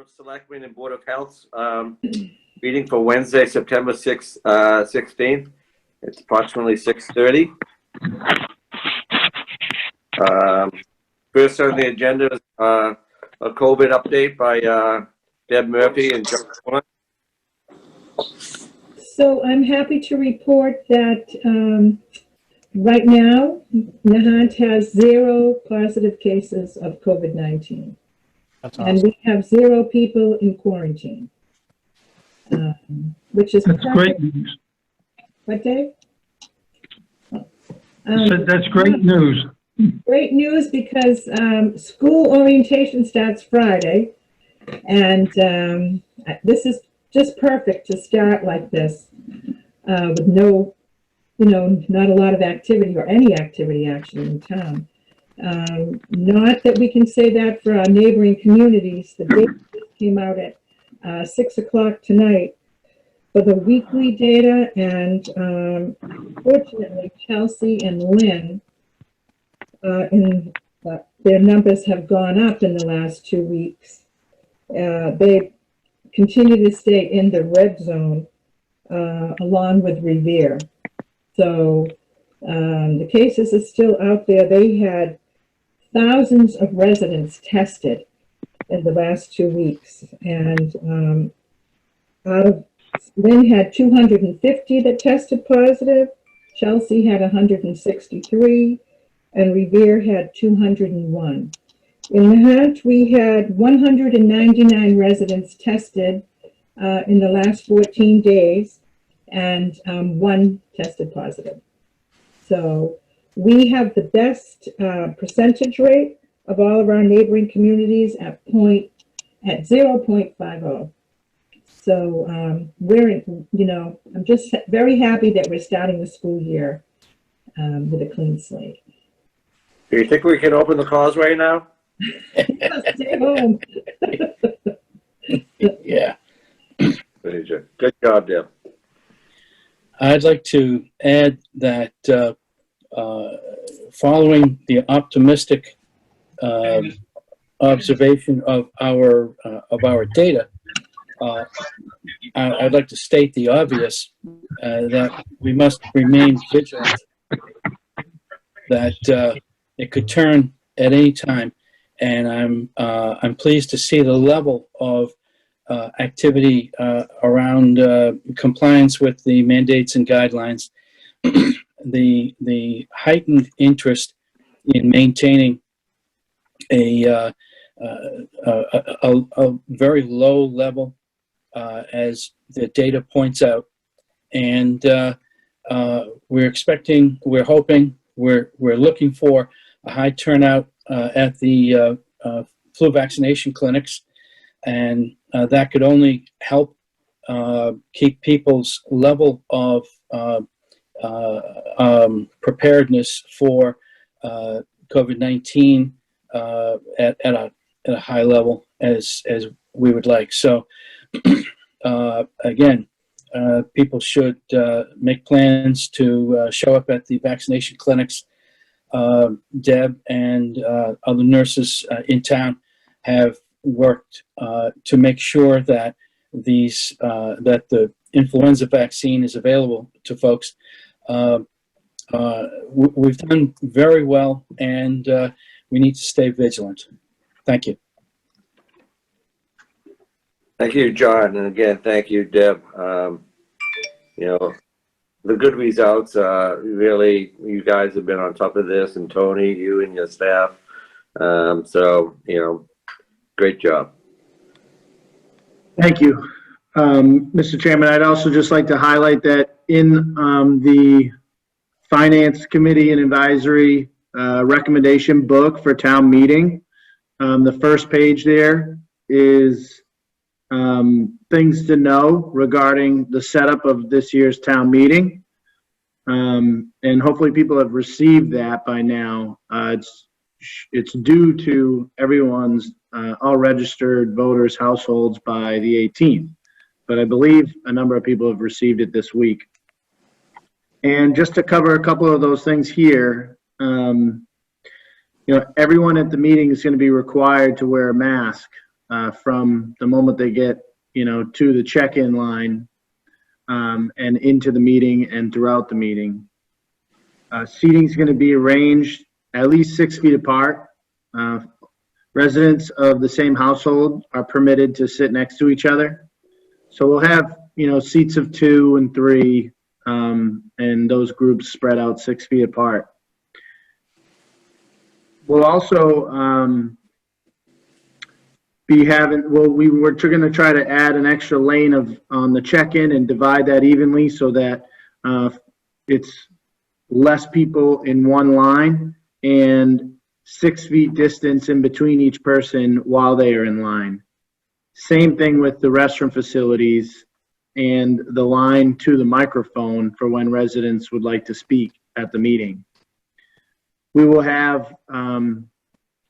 of Selectmen and Board of Health meeting for Wednesday, September 16th. It's approximately 6:30. First on the agenda is a COVID update by Deb Murphy and John Horn. So I'm happy to report that right now, Nahant has 0 positive cases of COVID-19. That's awesome. And we have 0 people in quarantine, which is That's perfect. great news. What, Dave? That's great news. Great news because school orientation starts Friday, and this is just perfect to start like this with no, not a lot of activity or any activity actually in town. Not that we can say that for our neighboring communities. The data came out at 6 o'clock tonight for the weekly data, and fortunately Chelsea and Lynn their numbers have gone up in the last 2 weeks. They continue to stay in the red zone along with Revere. So the cases are still out there. They had thousands of residents tested in the last 2 weeks, and Lynn had 250 that tested positive, Chelsea had 163, and Revere had 201. In Nahant, we had 199 residents tested in the last 14 days, and 1 tested positive. So we have the best percentage rate of all of our neighboring communities at 0.50. So I'm just very happy that we're starting the school year with a clean slate. Do you think we can open the calls right now? Stay home. Yeah. Good job, Deb. I'd like to add that following the optimistic observation of our data, I'd like to state the obvious, that we must remain vigilant, that it could turn at any time, and I'm pleased to see the level of activity around compliance with the mandates and guidelines, the heightened interest in maintaining a very low level, as the data points out, and we're hoping, we're looking for a high turnout at the flu vaccination clinics, and that could only help keep people's level of preparedness for COVID-19 at a high level as we would like. So again, people should make plans to show up at the vaccination clinics. Deb and other nurses in town have worked to make sure that that the influenza vaccine is available to folks. We've done very well, and we need to stay vigilant. Thank you. Thank you, John, and again, thank you, Deb. The good results, really, you guys have been on top of this, and Tony, you and your staff. So, great job. Thank you. Mr. Chairman, I'd also just like to highlight that in the Finance Committee and Advisory recommendation book for town meeting, the first page there is things to know regarding the setup of this year's town meeting. And hopefully people have received that by now. It's due to everyone's all registered voters' households by the 18th. But I believe a number of people have received it this week. And just to cover a couple of those things here, everyone at the meeting is going to be required to wear a mask from the moment they get, to the check-in line and into the meeting and throughout the meeting. Seating is going to be arranged at least 6 feet apart. Residents of the same household are permitted to sit next to each other. So we'll have, seats of 2 and 3, and those groups spread out 6 feet apart. We'll also we were going to try to add an extra lane on the check-in and divide that evenly so that it's less people in one line and 6 feet distance in between each person while they are in line. Same thing with the restroom facilities and the line to the microphone for when residents would like to speak at the meeting. We will have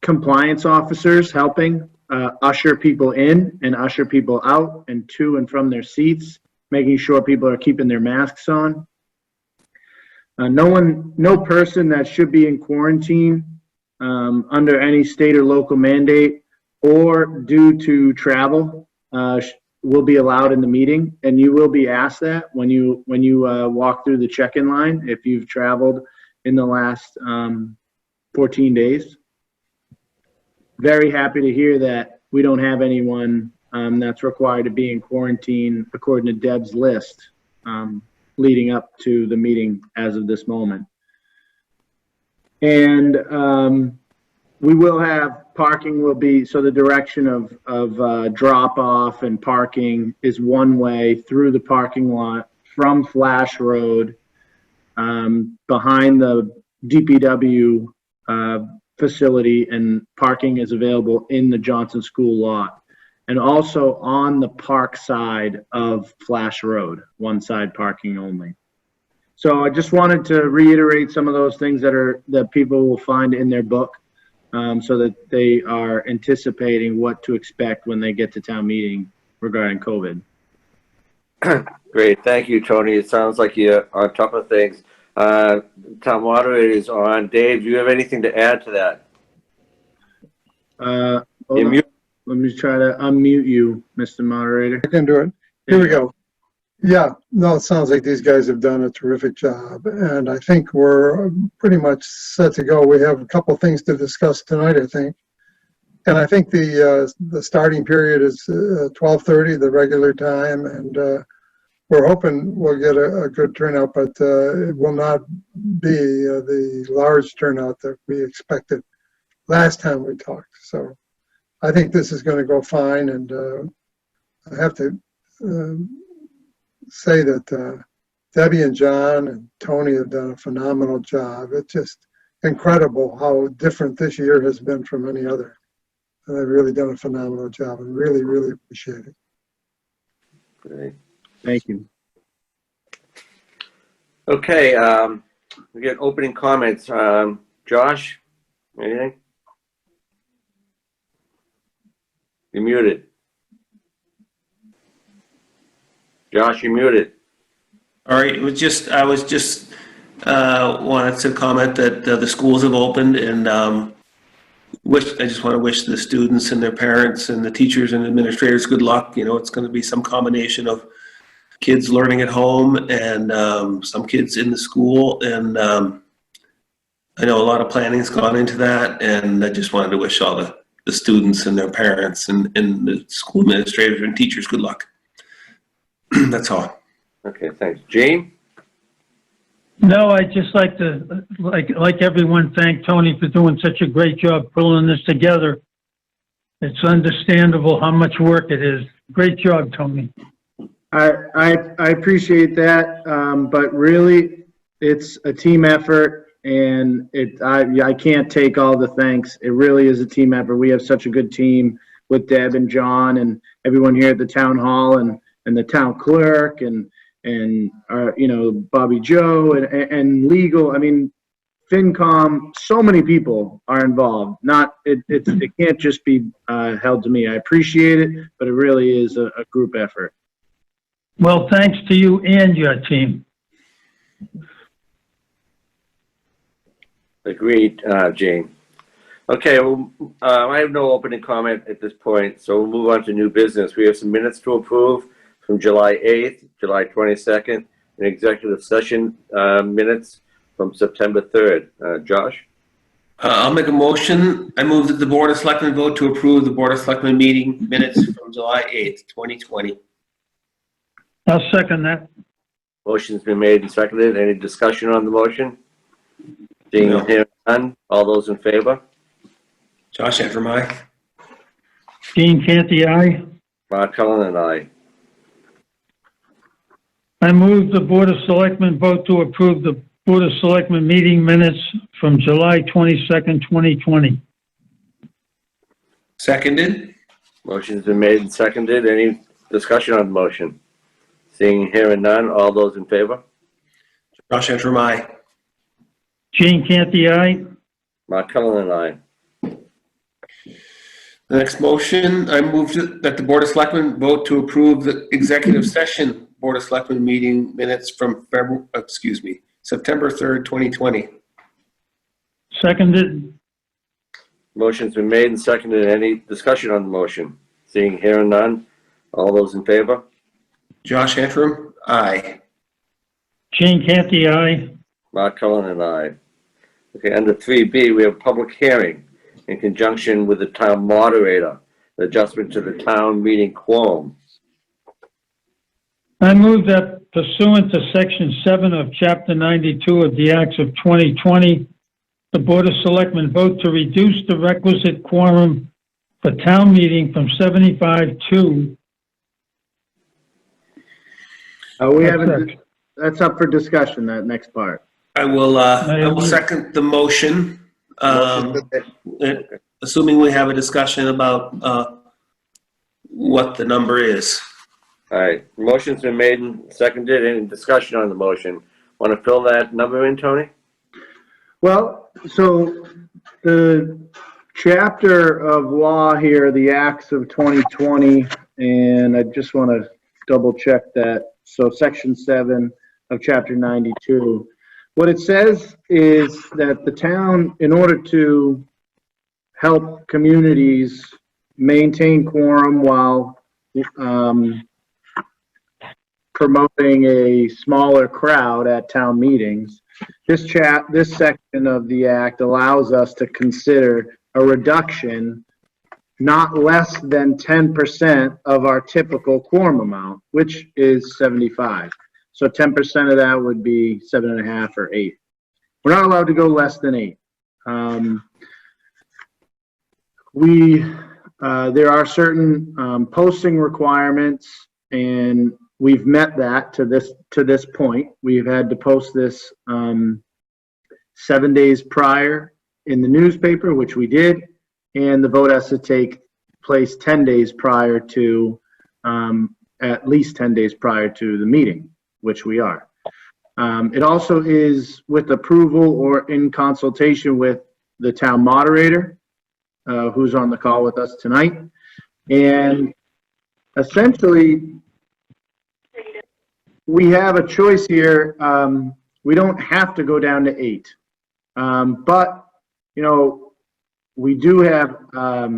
compliance officers helping usher people in and usher people out and to and from their seats, making sure people are keeping their masks on. No person that should be in quarantine under any state or local mandate or due to travel will be allowed in the meeting, and you will be asked that when you walk through the check-in line if you've traveled in the last 14 days. Very happy to hear that we don't have anyone that's required to be in quarantine according to Deb's list leading up to the meeting as of this moment. And we will have parking will be, so the direction of drop off and parking is one way through the parking lot from Flash Road behind the DPW facility, and parking is available in the Johnson School lot and also on the park side of Flash Road, one side parking only. So I just wanted to reiterate some of those things that people will find in their book so that they are anticipating what to expect when they get to town meeting regarding COVID. Great. Thank you, Tony. It sounds like you're on top of things. Town moderator is on. Dave, do you have anything to add to that? Let me try to unmute you, Mr. Moderator. I can do it. Here we go. Yeah, no, it sounds like these guys have done a terrific job, and I think we're pretty much set to go. We have a couple of things to discuss tonight, I think. And I think the starting period is 12:30, the regular time, and we're hoping we'll get a good turnout, but it will not be the large turnout that we expected last time we talked. So I think this is going to go fine, and I have to say that Debbie and John and Tony have done a phenomenal job. It's just incredible how different this year has been from any other. And they've really done a phenomenal job, and really, really appreciate it. Great. Thank you. Okay, we get opening comments. Josh, anything? You're muted. Josh, you're muted. All right, I was just wanted to comment that the schools have opened, and I just want to wish the students and their parents and the teachers and administrators good luck. You know, it's going to be some combination of kids learning at home and some kids in the school, and I know a lot of planning has gone into that, and I just wanted to wish all the students and their parents and the school administrators and teachers good luck. That's all. Okay, thanks. Gene? No, I'd just like to, like everyone, thank Tony for doing such a great job pulling this together. It's understandable how much work it is. Great job, Tony. I appreciate that, but really, it's a team effort, and I can't take all the thanks. It really is a team effort. We have such a good team with Deb and John and everyone here at the town hall and the town clerk and Bobby Joe and legal. I mean, FinCom. So many people are involved. It can't just be held to me. I appreciate it, but it really is a group effort. Well, thanks to you and your team. Agreed, Gene. Okay, well, I have no opening comment at this point, so we'll move on to new business. We have some minutes to approve from July 8th, July 22nd, and executive session minutes from September 3rd. Josh? I'll make a motion. I move that the Board of Selectmen vote to approve the Board of Selectmen meeting minutes from July 8th, 2020. I'll second that. Motion's been made and seconded. Any discussion on the motion? Seeing No. and hearing none, all those in favor? Josh Antrim, aye. Gene Canty, aye. Mark Cullen and I. I move the Board of Selectmen vote to approve the Board of Selectmen meeting minutes from July 22nd, 2020. Seconded. Motion's been made and seconded. Any discussion on the motion? Seeing and hearing none, all those in favor? Josh Antrim, aye. Gene Canty, aye. Mark Cullen and I. The next motion, I move that the Board of Selectmen vote to approve the executive session Board of Selectmen meeting minutes from September 3rd, 2020. Seconded. Motion's been made and seconded. Any discussion on the motion? Seeing and hearing none, all those in favor? Josh Antrim, aye. Gene Canty, aye. Mark Cullen and I. Okay, under 3B, we have public hearing in conjunction with the town moderator, the adjustment to the town meeting quorum. I move that pursuant to Section 7 of Chapter 92 of the Acts of 2020, the Board of Selectmen vote to reduce the requisite quorum for town meeting from 75 to... We haven't, that's up for discussion, that next part. I will second the motion, assuming we have a discussion about what the number is. All right, motion's been made and seconded. Any discussion on the motion? Want to fill that number in, Tony? Well, so the chapter of law here, the Acts of 2020, and I just want to double check that. So Section 7 of Chapter 92. What it says is that the town, in order to help communities maintain quorum while promoting a smaller crowd at town meetings, this section of the act allows us to consider a reduction not less than 10% of our typical quorum amount, which is 75. So 10% of that would be 7.5 or 8. We're not allowed to go less than 8. There are certain posting requirements, and we've met that to this point. We've had to post this 7 days prior in the newspaper, which we did, and the vote has to take place 10 days prior to, at least 10 days prior to the meeting, which we are. It also is with approval or in consultation with the town moderator, who's on the call with us tonight. And essentially, we have a choice here. We don't have to go down to 8. But, you know, we do have a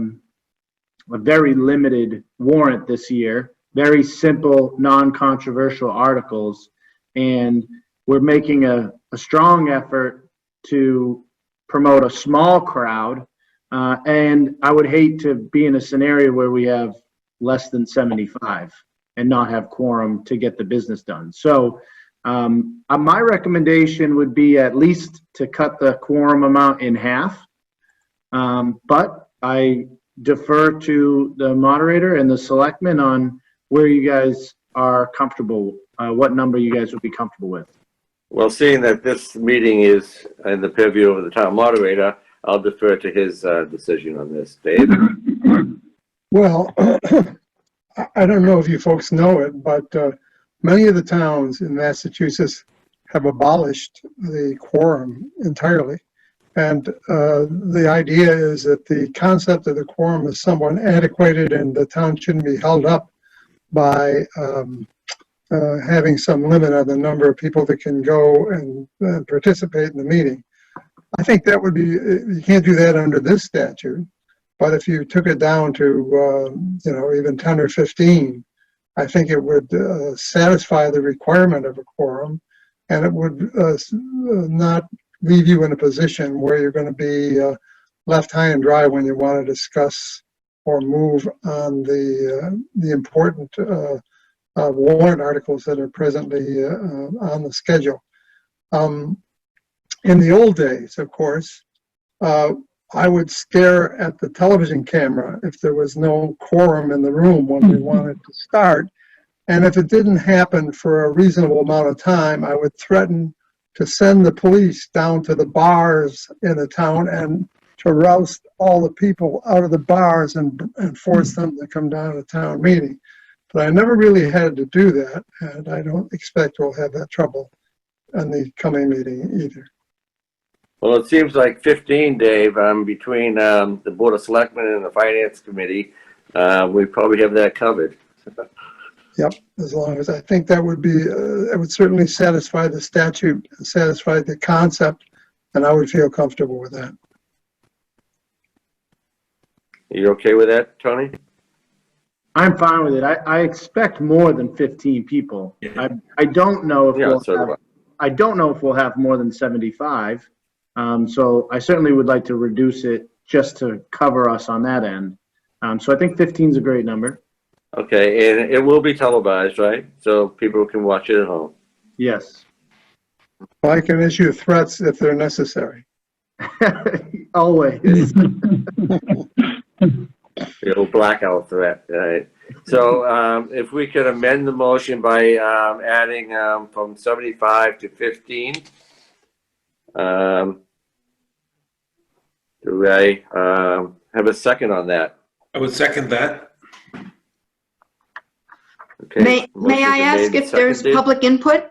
very limited warrant this year, very simple, non-controversial articles, and we're making a strong effort to promote a small crowd, and I would hate to be in a scenario where we have less than 75 and not have quorum to get the business done. So my recommendation would be at least to cut the quorum amount in half, but I defer to the moderator and the selectmen on where you guys are comfortable, what number you guys would be comfortable with. Well, seeing that this meeting is in the purview of the town moderator, I'll defer to his decision on this. Dave? Well, I don't know if you folks know it, but many of the towns in Massachusetts have abolished the quorum entirely. And the idea is that the concept of the quorum is somewhat antiquated, and the town shouldn't be held up by having some limit on the number of people that can go and participate in the meeting. I think that would be, you can't do that under this statute. But if you took it down to, even 10 or 15, I think it would satisfy the requirement of a quorum, and it would not leave you in a position where you're going to be left high and dry when you want to discuss or move on the important warrant articles that are presently on the schedule. In the old days, of course, I would stare at the television camera if there was no quorum in the room when we wanted to start. And if it didn't happen for a reasonable amount of time, I would threaten to send the police down to the bars in the town and to roust all the people out of the bars and force them to come down to the town meeting. But I never really had to do that, and I don't expect we'll have that trouble in the coming meeting either. Well, it seems like 15, Dave, between the Board of Selectmen and the Finance Committee, we probably have that covered. Yep, as long as, I think that would be, it would certainly satisfy the statute, satisfy the concept, and I would feel comfortable with that. Are you okay with that, Tony? I'm fine with it. I expect more than 15 people. Yeah. I don't know if Yeah, so do I don't know if we'll have more than 75. So I certainly would like to reduce it just to cover us on that end. So I think 15 is a great number. Okay, and it will be televised, right? So people can watch it at home. Yes. I can issue threats if they're necessary. Always. It'll blackout threat, right? So if we could amend the motion by adding from 75 to 15. Do I have a second on that? I would second that. Okay. May motion's I been ask made if there's and seconded. public input?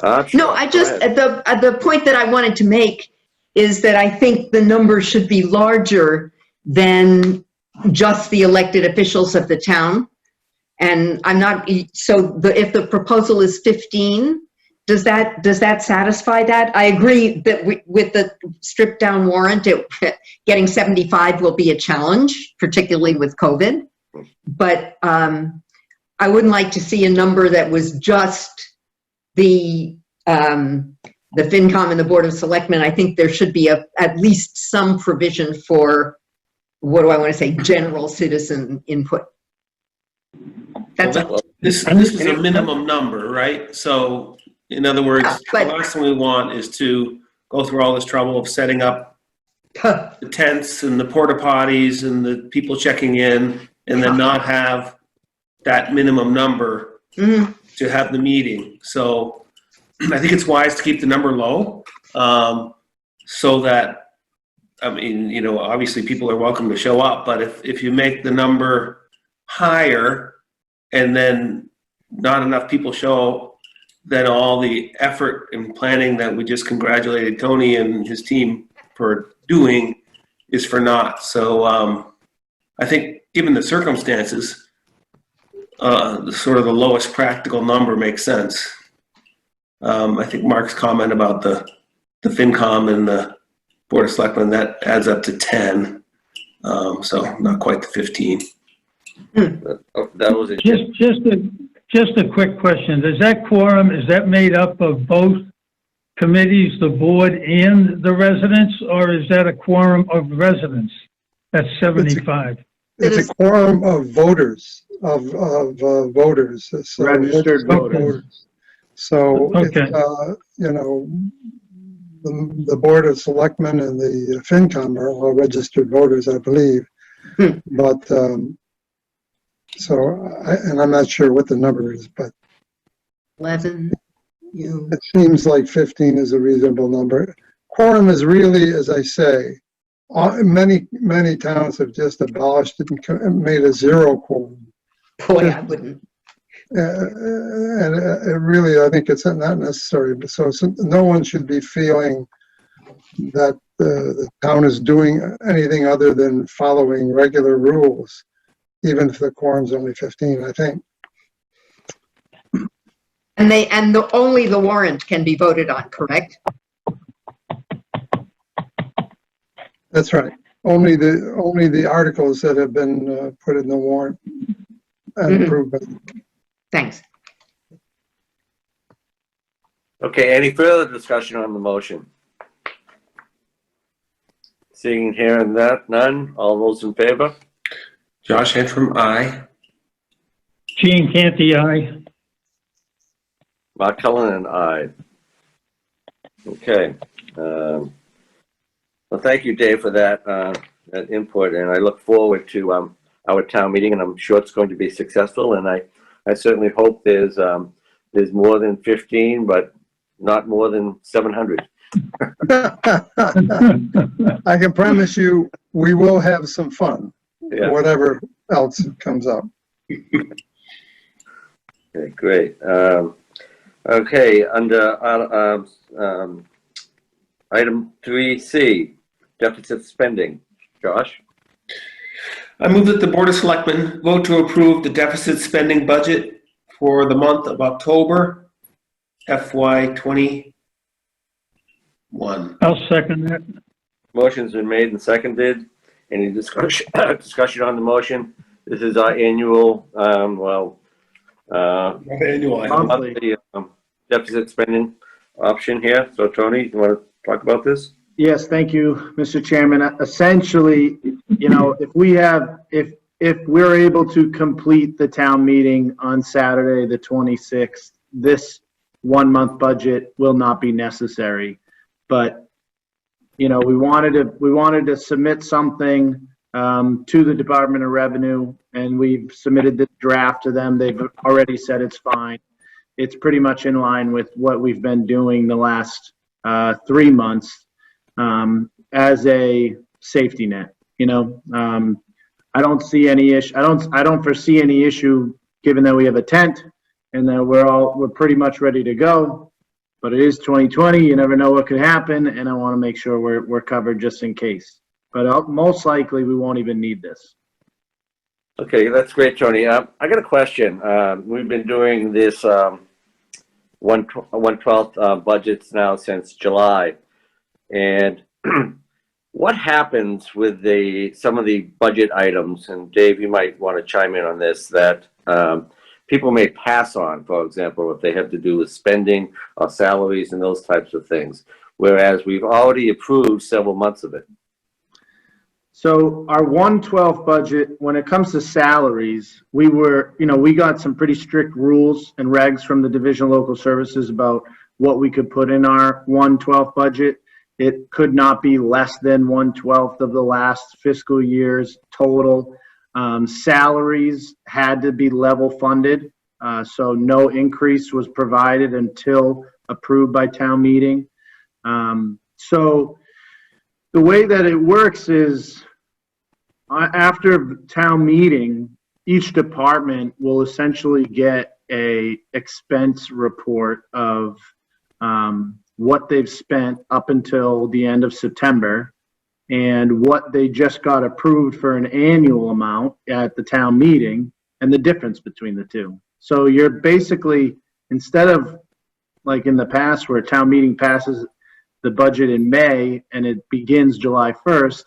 Sure, No, I go just, ahead. the point that I wanted to make is that I think the number should be larger than just the elected officials of the town. And I'm not, so if the proposal is 15, does that satisfy that? I agree that with the stripped down warrant, getting 75 will be a challenge, particularly with COVID. But I wouldn't like to see a number that was just the FinCom and the Board of Selectmen. I think there should be at least some provision for, what do I want to say, general citizen input. That's all. This is a minimum number, right? So, in other words, But- the last thing we want is to go through all this trouble of setting up the tents and the porta potties and the people checking in, and then not have that minimum number Mhm. to have the meeting. So I think it's wise to keep the number low, so that, I mean, obviously people are welcome to show up, but if you make the number higher and then not enough people show, then all the effort and planning that we just congratulated Tony and his team for doing is for naught. So I think given the circumstances, sort of the lowest practical number makes sense. I think Mark's comment about the FinCom and the Board of Selectmen, that adds up to 10. So not quite the 15. That was it. Just a quick question. Is that quorum, is that made up of both committees, the board and the residents, or is that a quorum of residents? That's 75. It's a quorum of voters, of voters. So Registered voters. So, Okay. the Board of Selectmen and the FinCom are all registered voters, I believe. But, and I'm not sure what the number is, but 11, it seems like 15 is a reasonable number. Quorum is really, as I say, many towns have just abolished it and made a zero quorum. boy, I wouldn't. And really, I think it's not necessary. So no one should be feeling that the town is doing anything other than following regular rules, even if the quorum's only 15, I think. only the warrant can be voted on, correct? That's right. Only the articles that have been put in the warrant and Mhm. approved by. Thanks. Okay, any further discussion on the motion? Seeing and hearing that, none, all those in favor? Josh Antrim, aye. Gene Canty, aye. Mark Cullen, aye. Okay. Well, thank you, Dave, for that input, and I look forward to our town meeting, and I'm sure it's going to be successful, and I certainly hope there's more than 15, but not more than 700. I can promise you, we will have some fun, Yeah. whatever else comes up. Okay, great. Okay, under item 3C, deficit spending. Josh? I move that the Board of Selectmen vote to approve the deficit spending budget for the month of October, FY '21. I'll second that. Motion's been made and seconded. Any discussion on the motion? This is our annual, Annual item. monthly deficit spending option here. So Tony, you want to talk about this? Yes, thank you, Mr. Chairman. Essentially, if we're able to complete the town meeting on Saturday, the 26th, this 1 month budget will not be necessary. But, we wanted to submit something to the Department of Revenue, and we've submitted the draft to them. They've already said it's fine. It's pretty much in line with what we've been doing the last 3 months. As a safety net, I don't see any issue. I don't foresee any issue given that we have a tent and that we're pretty much ready to go. But it is 2020. You never know what could happen, and I want to make sure we're covered just in case. But most likely we won't even need this. Okay, that's great, Tony. I got a question. We've been doing this 1/12 budgets now since July. And what happens with some of the budget items, and Dave, you might want to chime in on this, that people may pass on, for example, if they have to do with spending or salaries and those types of things, whereas we've already approved several months of it. So our 1/12 budget, when it comes to salaries, we got some pretty strict rules and regs from the Division of Local Services about what we could put in our 1/12 budget. It could not be less than 1/12 of the last fiscal year's total. Salaries had to be level funded, so no increase was provided until approved by town meeting. So the way that it works is after town meeting, each department will essentially get a expense report of what they've spent up until the end of September and what they just got approved for an annual amount at the town meeting and the difference between the two. So you're basically, instead of like in the past where town meeting passes the budget in May and it begins July 1st,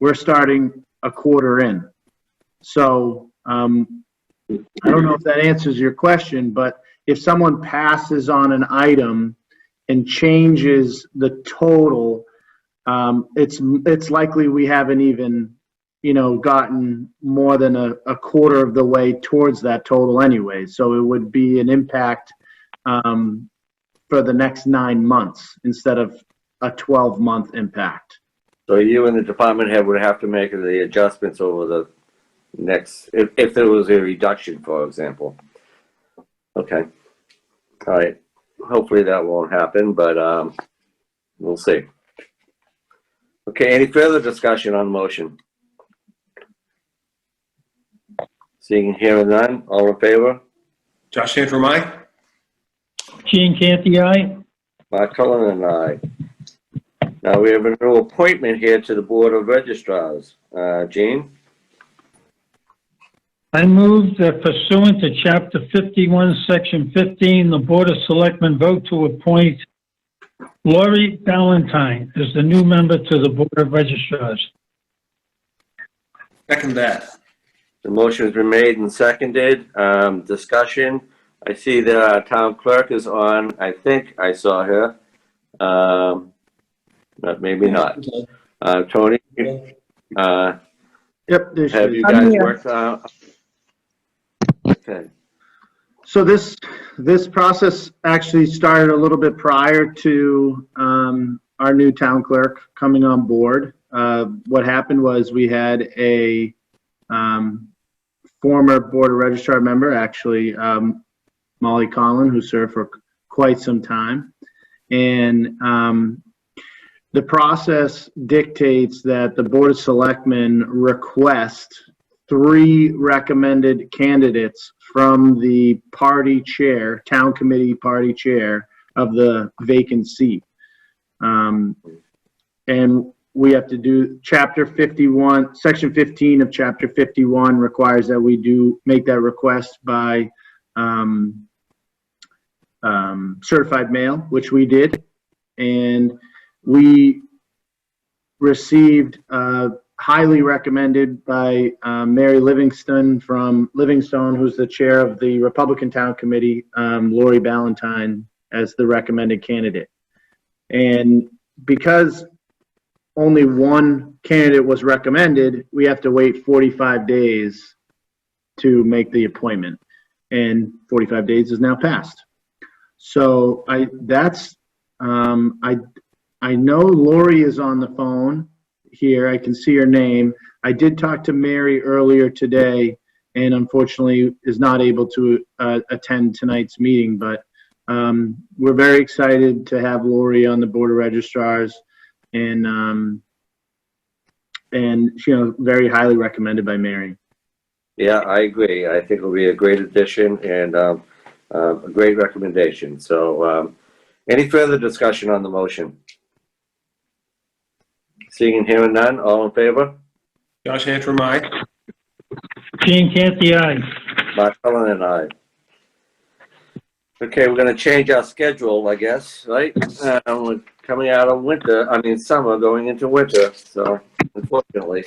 we're starting a quarter in. So I don't know if that answers your question, but if someone passes on an item and changes the total, it's likely we haven't even, gotten more than a quarter of the way towards that total anyway. So it would be an impact for the next 9 months instead of a 12-month impact. So you and the department head would have to make the adjustments over the next, if there was a reduction, for example. Okay. All right. Hopefully that won't happen, but we'll see. Okay, any further discussion on the motion? Seeing and hearing none, all in favor? Josh Antrim, aye. Gene Canty, aye. Mark Cullen and I. Now we have a new appointment here to the Board of Registrars. Jean? I move that pursuant to Chapter 51, Section 15, the Board of Selectmen vote to appoint Lori Ballantyne as the new member to the Board of Registrars. Second that. The motion has been made and seconded. Discussion. I see the town clerk is on. I think I saw her. But maybe not. Tony, Yep, there she have is. you I'm guys here. worked okay. So this process actually started a little bit prior to our new town clerk coming on board. What happened was we had a former Board of Registrar member, actually, Molly Collin, who served for quite some time. And the process dictates that the Board of Selectmen request 3 recommended candidates from the party chair, town committee party chair of the vacant seat. And we have to do Chapter 51, Section 15 of Chapter 51 requires that we do make that request by certified mail, which we did. And we received highly recommended by Mary Livingstone from Livingstone, who's the chair of the Republican Town Committee, Lori Ballantyne, as the recommended candidate. And because only one candidate was recommended, we have to wait 45 days to make the appointment. And 45 days is now passed. So I know Lori is on the phone here. I can see her name. I did talk to Mary earlier today and unfortunately is not able to attend tonight's meeting, but we're very excited to have Lori on the Board of Registrars and very highly recommended by Mary. Yeah, I agree. I think it'll be a great addition and a great recommendation. So any further discussion on the motion? Seeing and hearing none, all in favor? Josh Antrim, aye. Gene Canty, aye. Mark Cullen and I. Okay, we're gonna change our schedule, I guess, right? We're coming out of summer, going into winter, so unfortunately.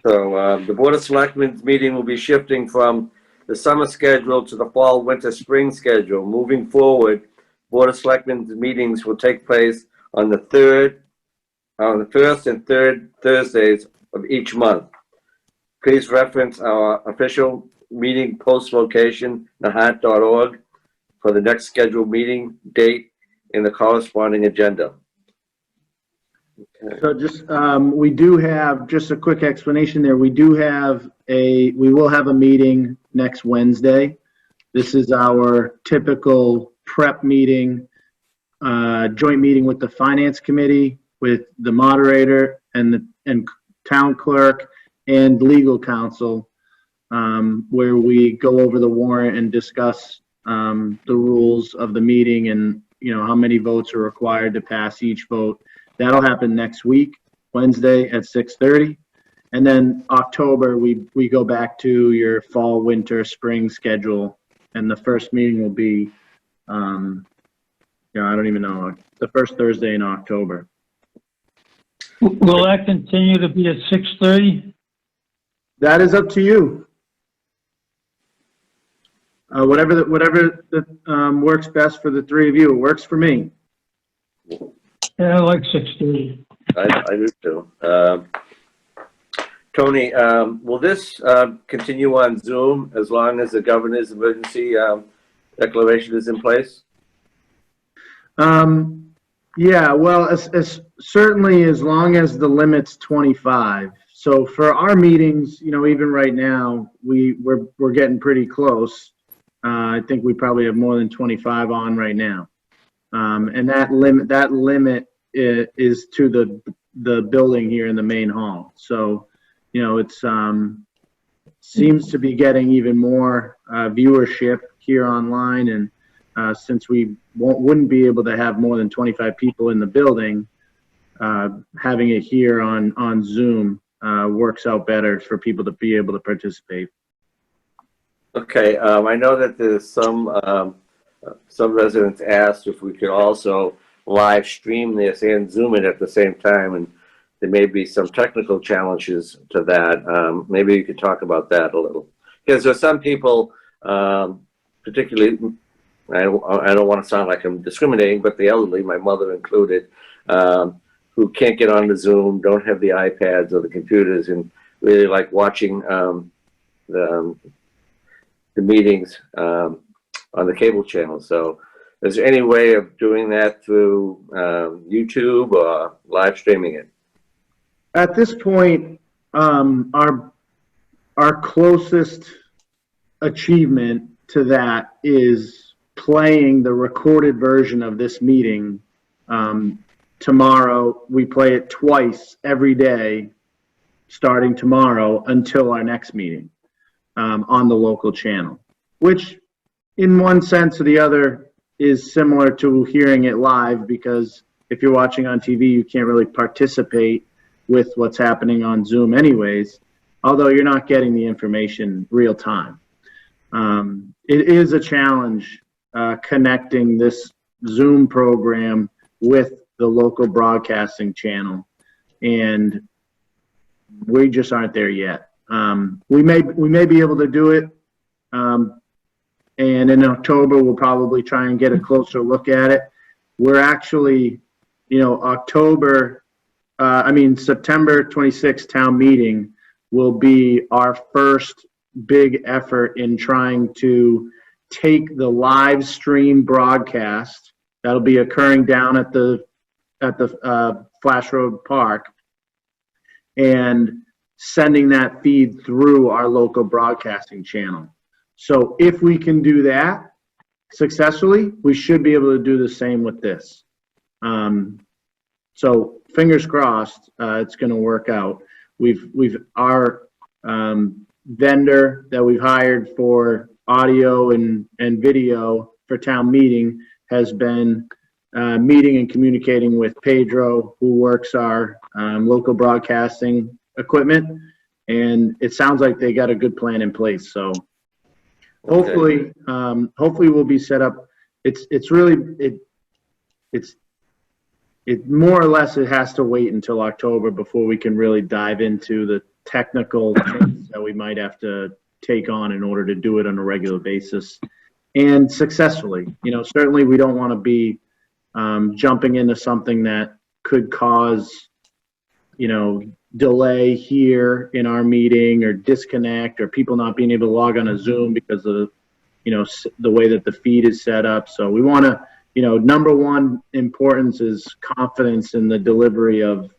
So the Board of Selectmen's meeting will be shifting from the summer schedule to the fall, winter, spring schedule. Moving forward, Board of Selectmen's meetings will take place on the first and third Thursdays of each month. Please reference our official meeting post location, nahant.org, for the next scheduled meeting date and the corresponding agenda. Okay. So just, we do have, just a quick explanation there. We will have a meeting next Wednesday. This is our typical prep meeting, joint meeting with the Finance Committee, with the moderator and town clerk and legal counsel, where we go over the warrant and discuss the rules of the meeting and, how many votes are required to pass each vote. That'll happen next week, Wednesday at 6:30. And then October, we go back to your fall, winter, spring schedule. And the first meeting will be, I don't even know, the first Thursday in October. Will that continue to be at 6:30? That is up to you. Whatever that works best for the 3 of you. It works for me. Yeah, I like 6:30. I do too. Tony, will this continue on Zoom as long as the governor's emergency declaration is in place? Yeah, well, as certainly as long as the limit's 25. So for our meetings, even right now, we're getting pretty close. I think we probably have more than 25 on right now. And that limit is to the building here in the main hall. So, it's seems to be getting even more viewership here online, and since we wouldn't be able to have more than 25 people in the building, having it here on Zoom works out better for people to be able to participate. Okay, I know that there's some residents asked if we could also live stream this and Zoom it at the same time, and there may be some technical challenges to that. Maybe you could talk about that a little. Because there's some people, particularly, I don't want to sound like I'm discriminating, but the elderly, my mother included, who can't get on the Zoom, don't have the iPads or the computers, and really like watching the meetings on the cable channel. So is there any way of doing that through YouTube or live streaming it? At this point, our closest achievement to that is playing the recorded version of this meeting. Tomorrow, we play it twice every day, starting tomorrow until our next meeting on the local channel, which in one sense or the other is similar to hearing it live, because if you're watching on TV, you can't really participate with what's happening on Zoom anyways, although you're not getting the information real time. It is a challenge connecting this Zoom program with the local broadcasting channel, and we just aren't there yet. We may be able to do it, and in October we'll probably try and get a closer look at it. We're actually, September 26th town meeting will be our first big effort in trying to take the live stream broadcast that'll be occurring down at the Flash Road Park and sending that feed through our local broadcasting channel. So if we can do that successfully, we should be able to do the same with this. So fingers crossed, it's going to work out. Our vendor that we've hired for audio and video for town meeting has been meeting and communicating with Pedro, who works our local broadcasting equipment, and it sounds like they got a good plan in place. So hopefully, hopefully we'll be set up. It's more or less it has to wait until October before we can really dive into the technical things that we might have to take on in order to do it on a regular basis and successfully. Certainly we don't want to be jumping into something that could cause, delay here in our meeting or disconnect or people not being able to log on a Zoom because of, the way that the feed is set up. So we want to, number one importance is confidence in the delivery of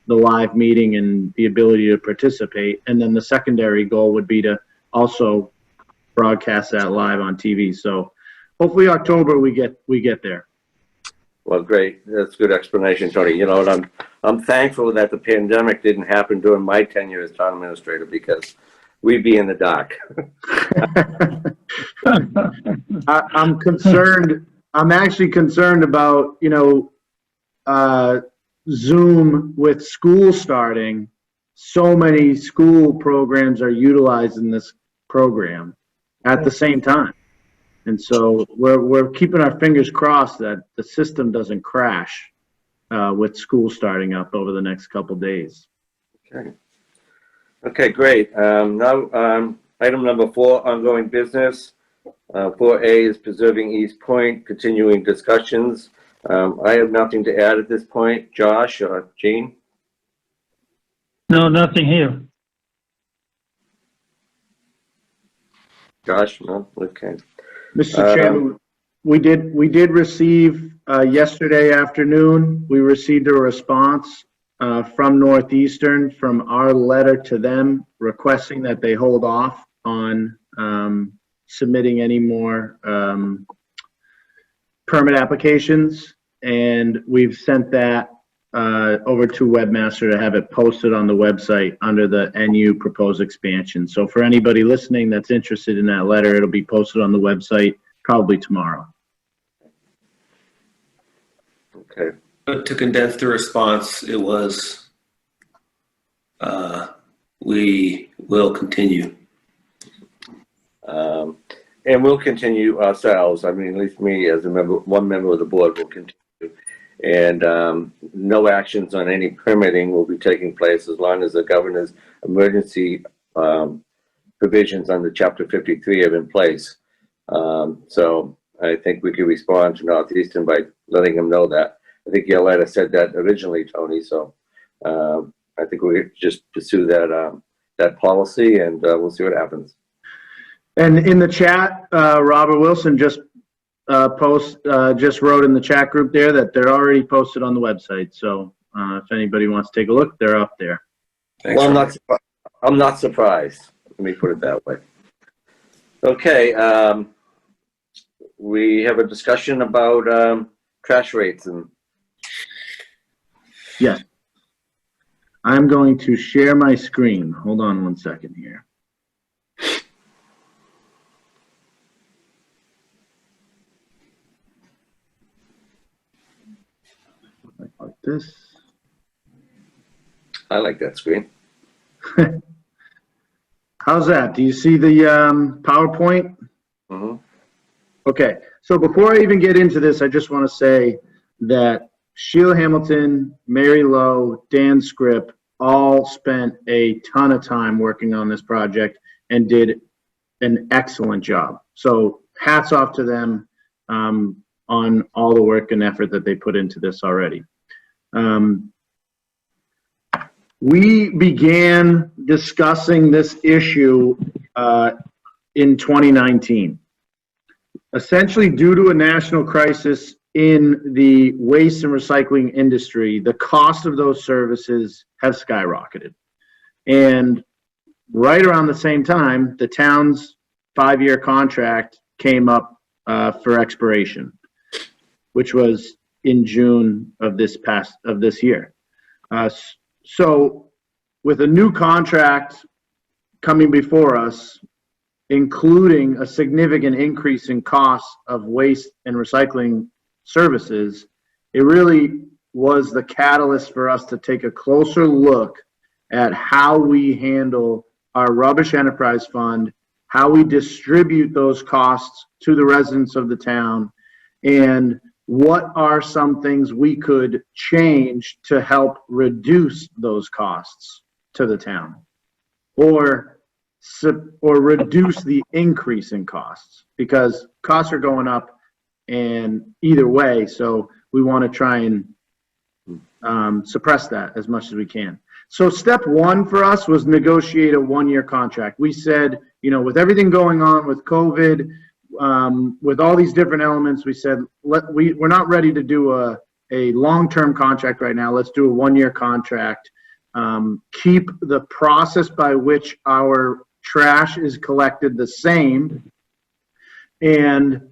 the live meeting and the ability to participate. And then the secondary goal would be to also broadcast that live on TV. So hopefully October we get there. Well, great. That's a good explanation, Tony. You know what? I'm thankful that the pandemic didn't happen during my tenure as town administrator, because we'd be in the dark. I'm concerned. I'm actually concerned about, Zoom with school starting. So many school programs are utilizing this program at the same time. And so we're keeping our fingers crossed that the system doesn't crash with school starting up over the next couple days. Okay, great. Now, item number 4, ongoing business. 4A is preserving East Point, continuing discussions. I have nothing to add at this point. Josh or Gene? No, nothing here. Josh? No? Okay. Mr. Chairman, we did receive yesterday afternoon, we received a response from Northeastern from our letter to them requesting that they hold off on submitting any more permit applications, and we've sent that over to Webmaster to have it posted on the website under the NU proposed expansion. So for anybody listening that's interested in that letter, it'll be posted on the website probably tomorrow. Okay. But to condense the response, it was we will continue. And we'll continue ourselves. I mean, at least me as a member, one member of the board will continue. And no actions on any permitting will be taking place as long as the governor's emergency provisions under Chapter 53 are in place. So I think we can respond to Northeastern by letting them know that. I think your letter said that originally, Tony. So I think we just pursue that that policy, and we'll see what happens. And in the chat, Robert Wilson just just wrote in the chat group there that they're already posted on the website. So if anybody wants to take a look, they're up there. Thanks, Well, Robert. I'm not surprised. Let me put it that way. Okay, we have a discussion about trash rates, and Yes. I'm going to share my screen. Hold on one second here. Like this. I like that screen. How's that? Do you see the PowerPoint? Mm-hmm. Okay, so before I even get into this, I just want to say that Sheila Hamilton, Mary Lowe, Dan Scripp all spent a ton of time working on this project and did an excellent job. So hats off to them on all the work and effort that they put into this already. We began discussing this issue in 2019. Essentially, due to a national crisis in the waste and recycling industry, the cost of those services have skyrocketed. And right around the same time, the town's 5-year contract came up for expiration, which was in June of this year. So with a new contract coming before us, including a significant increase in costs of waste and recycling services, it really was the catalyst for us to take a closer look at how we handle our rubbish enterprise fund, how we distribute those costs to the residents of the town, and what are some things we could change to help reduce those costs to the town, or reduce the increase in costs, because costs are going up and either way, so we want to try and suppress that as much as we can. So step one for us was negotiate a 1-year contract. We said, you know, with everything going on with COVID, with all these different elements, we said, we're not ready to do a long-term contract right now. Let's do a 1-year contract. Keep the process by which our trash is collected the same, and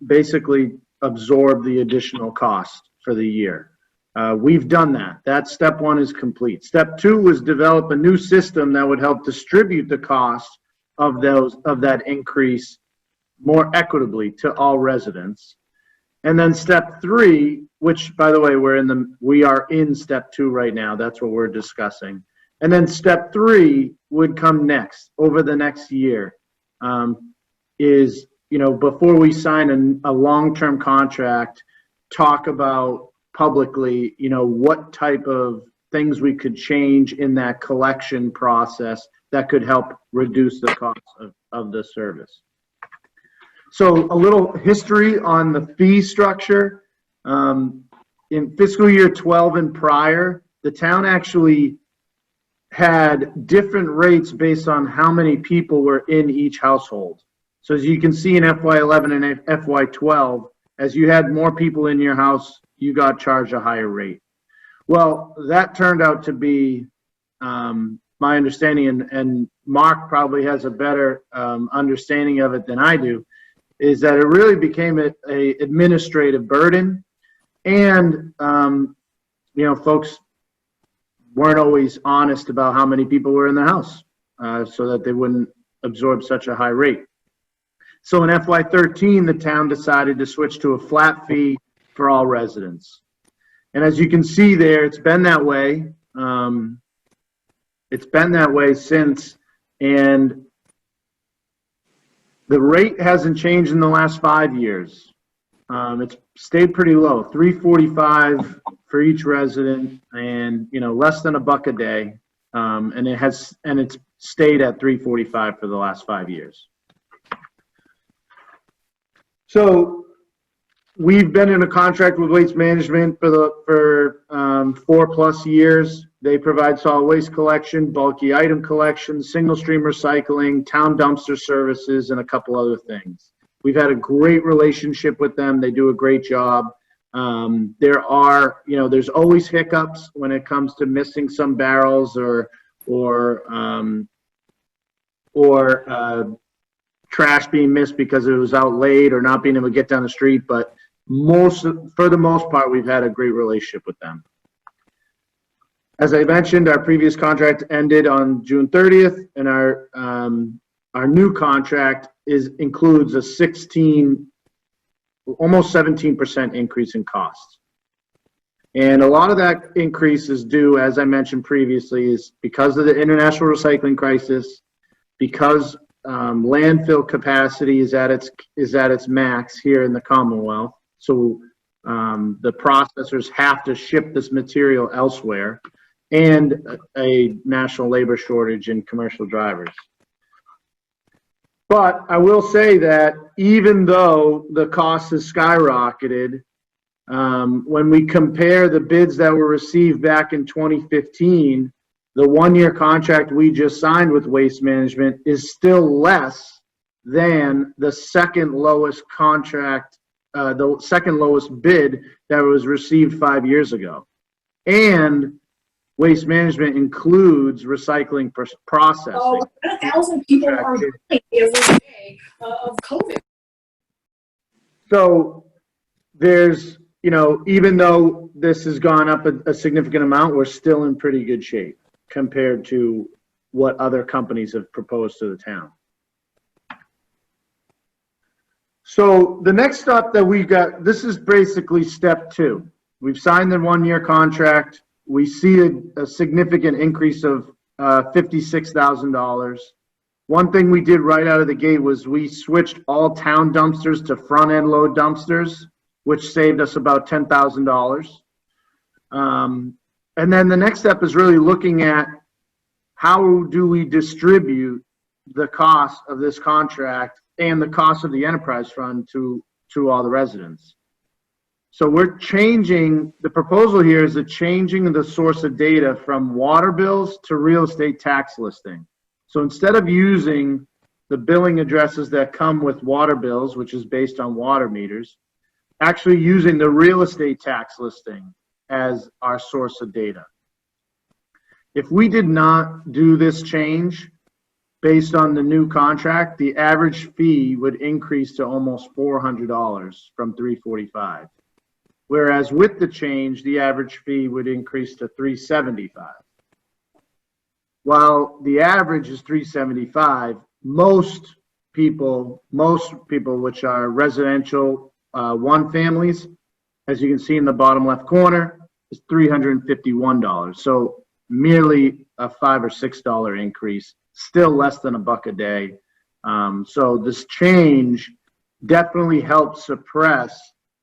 basically absorb the additional cost for the year. We've done that. That step one is complete. Step two was develop a new system that would help distribute the cost of that increase more equitably to all residents. And then step three, which by the way, we are in step two right now. That's what we're discussing. And then step three would come next, over the next year, is, you know, before we sign a long-term contract, talk about publicly, you know, what type of things we could change in that collection process that could help reduce the cost of the service. So a little history on the fee structure. In fiscal year 12 and prior, the town actually had different rates based on how many people were in each household. So as you can see in FY11 and FY12, as you had more people in your house, you got charged a higher rate. Well, that turned out to be my understanding, and Mark probably has a better understanding of it than I do, is that it really became a administrative burden, and you know, folks weren't always honest about how many people were in the house, so that they wouldn't absorb such a high rate. So in FY13, the town decided to switch to a flat fee for all residents. And as you can see there, it's been that way It's been that way since, and the rate hasn't changed in the last 5 years. It's stayed pretty low, $3.45 for each resident, and less than $1 a day. And it's stayed at $3.45 for the last 5 years. So we've been in a contract with Waste Management for 4+ years. They provide solid waste collection, bulky item collection, single stream recycling, town dumpster services, and a couple other things. We've had a great relationship with them. They do a great job. There's always hiccups when it comes to missing some barrels or trash being missed because it was out late or not being able to get down the street. But for the most part, we've had a great relationship with them. As I mentioned, our previous contract ended on June 30th, and our new contract includes a almost 17% increase in costs. And a lot of that increase is due, as I mentioned previously, is because of the international recycling crisis, because landfill capacity is at its max here in the Commonwealth. So the processors have to ship this material elsewhere, and a national labor shortage in commercial drivers. But I will say that even though the cost has skyrocketed, when we compare the bids that were received back in 2015, the 1-year contract we just signed with Waste Management is still less than the second lowest contract, the second lowest bid that was received 5 years ago. And Waste Management includes recycling processing. Oh, 1,000 people are dying every day of COVID. So there's, even though this has gone up a significant amount, we're still in pretty good shape compared to what other companies have proposed to the town. So the next step that we got, this is basically step 2. We've signed the 1-year contract. We see a significant increase of $56,000. One thing we did right out of the gate was we switched all town dumpsters to front-end load dumpsters, which saved us about $10,000. And then the next step is really looking at how do we distribute the cost of this contract and the cost of the enterprise fund to all the residents. So we're changing, the proposal here is a changing of the source of data from water bills to real estate tax listing. So instead of using the billing addresses that come with water bills, which is based on water meters, actually using the real estate tax listing as our source of data. If we did not do this change based on the new contract, the average fee would increase to almost $400 from $345. Whereas with the change, the average fee would increase to $375. While the average is $375, most people, which are residential one families, as you can see in the bottom left corner, is $351. So merely a $5 or $6 increase, still less than $1 a day. So this change definitely helps suppress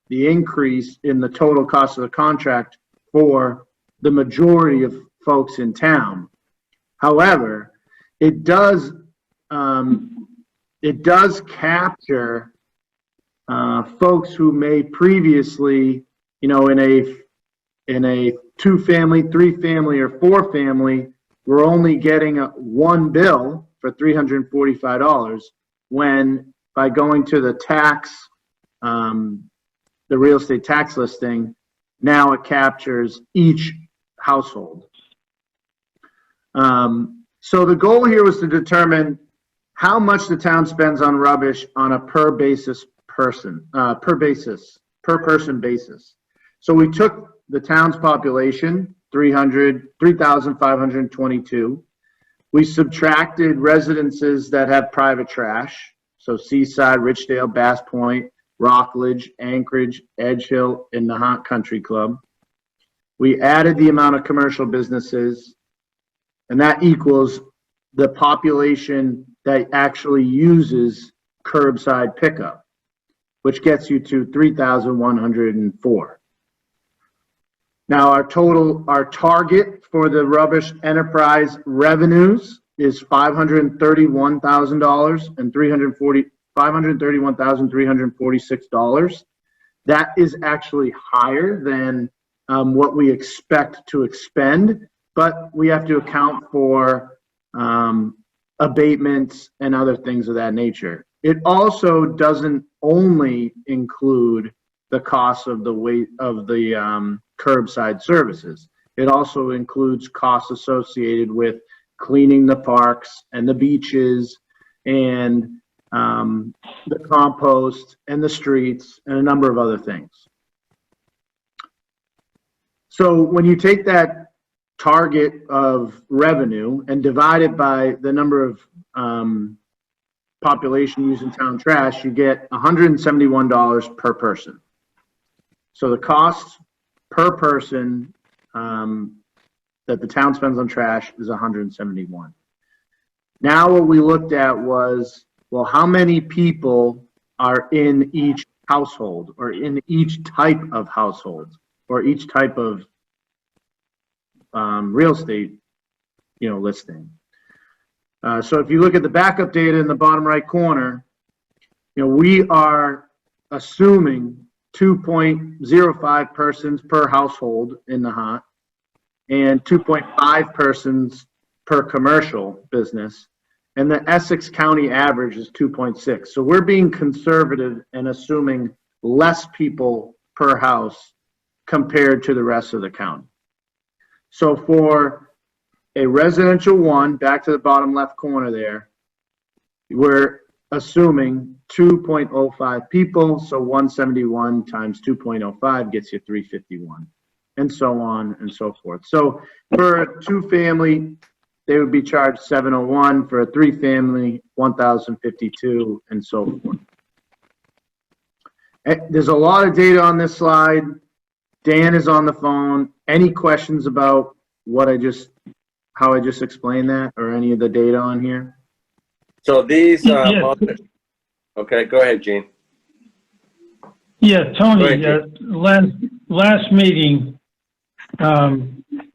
the increase in the total cost of the contract for the majority of folks in town. However, it does capture folks who may previously, in a 2-family, 3-family, or 4-family, were only getting one bill for $345, when by going to the the real estate tax listing, now it captures each household. So the goal here was to determine how much the town spends on rubbish on a per person basis. So we took the town's population, 3,522. We subtracted residences that have private trash, so Seaside, Richdale, Bass Point, Rockledge, Anchorage, Edge Hill, and Nahant Country Club. We added the amount of commercial businesses, And that equals the population that actually uses curbside pickup, which gets you to 3,104. Now, our target for the rubbish enterprise revenues is $531,000 and $531,346. That is actually higher than what we expect to expend, but we have to account for abatements and other things of that nature. It also doesn't only include the cost of the curbside services. It also includes costs associated with cleaning the parks and the beaches and the compost and the streets and a number of other things. So when you take that target of revenue and divide it by the number of population using town trash, you get $171 per person. So the cost per person that the town spends on trash is $171. Now what we looked at was, well, how many people are in each household or in each type of household or each type of real estate, listing. So if you look at the backup data in the bottom right corner, we are assuming 2.05 persons per household in Nahant and 2.5 persons per commercial business. And the Essex County average is 2.6. So we're being conservative and assuming less people per house compared to the rest of the county. So for a residential one, back to the bottom left corner there, we're assuming 2.05 people. So 171 times 2.05 gets you 351, and so on and so forth. So for a two-family, they would be charged $701. For a three-family, $1,052, and so forth. There's a lot of data on this slide. Dan is on the phone. Any questions about how I just explained that, or any of the data on here? So these, Yeah. okay, go ahead, Gene. Yeah, Tony, Go ahead, last meeting,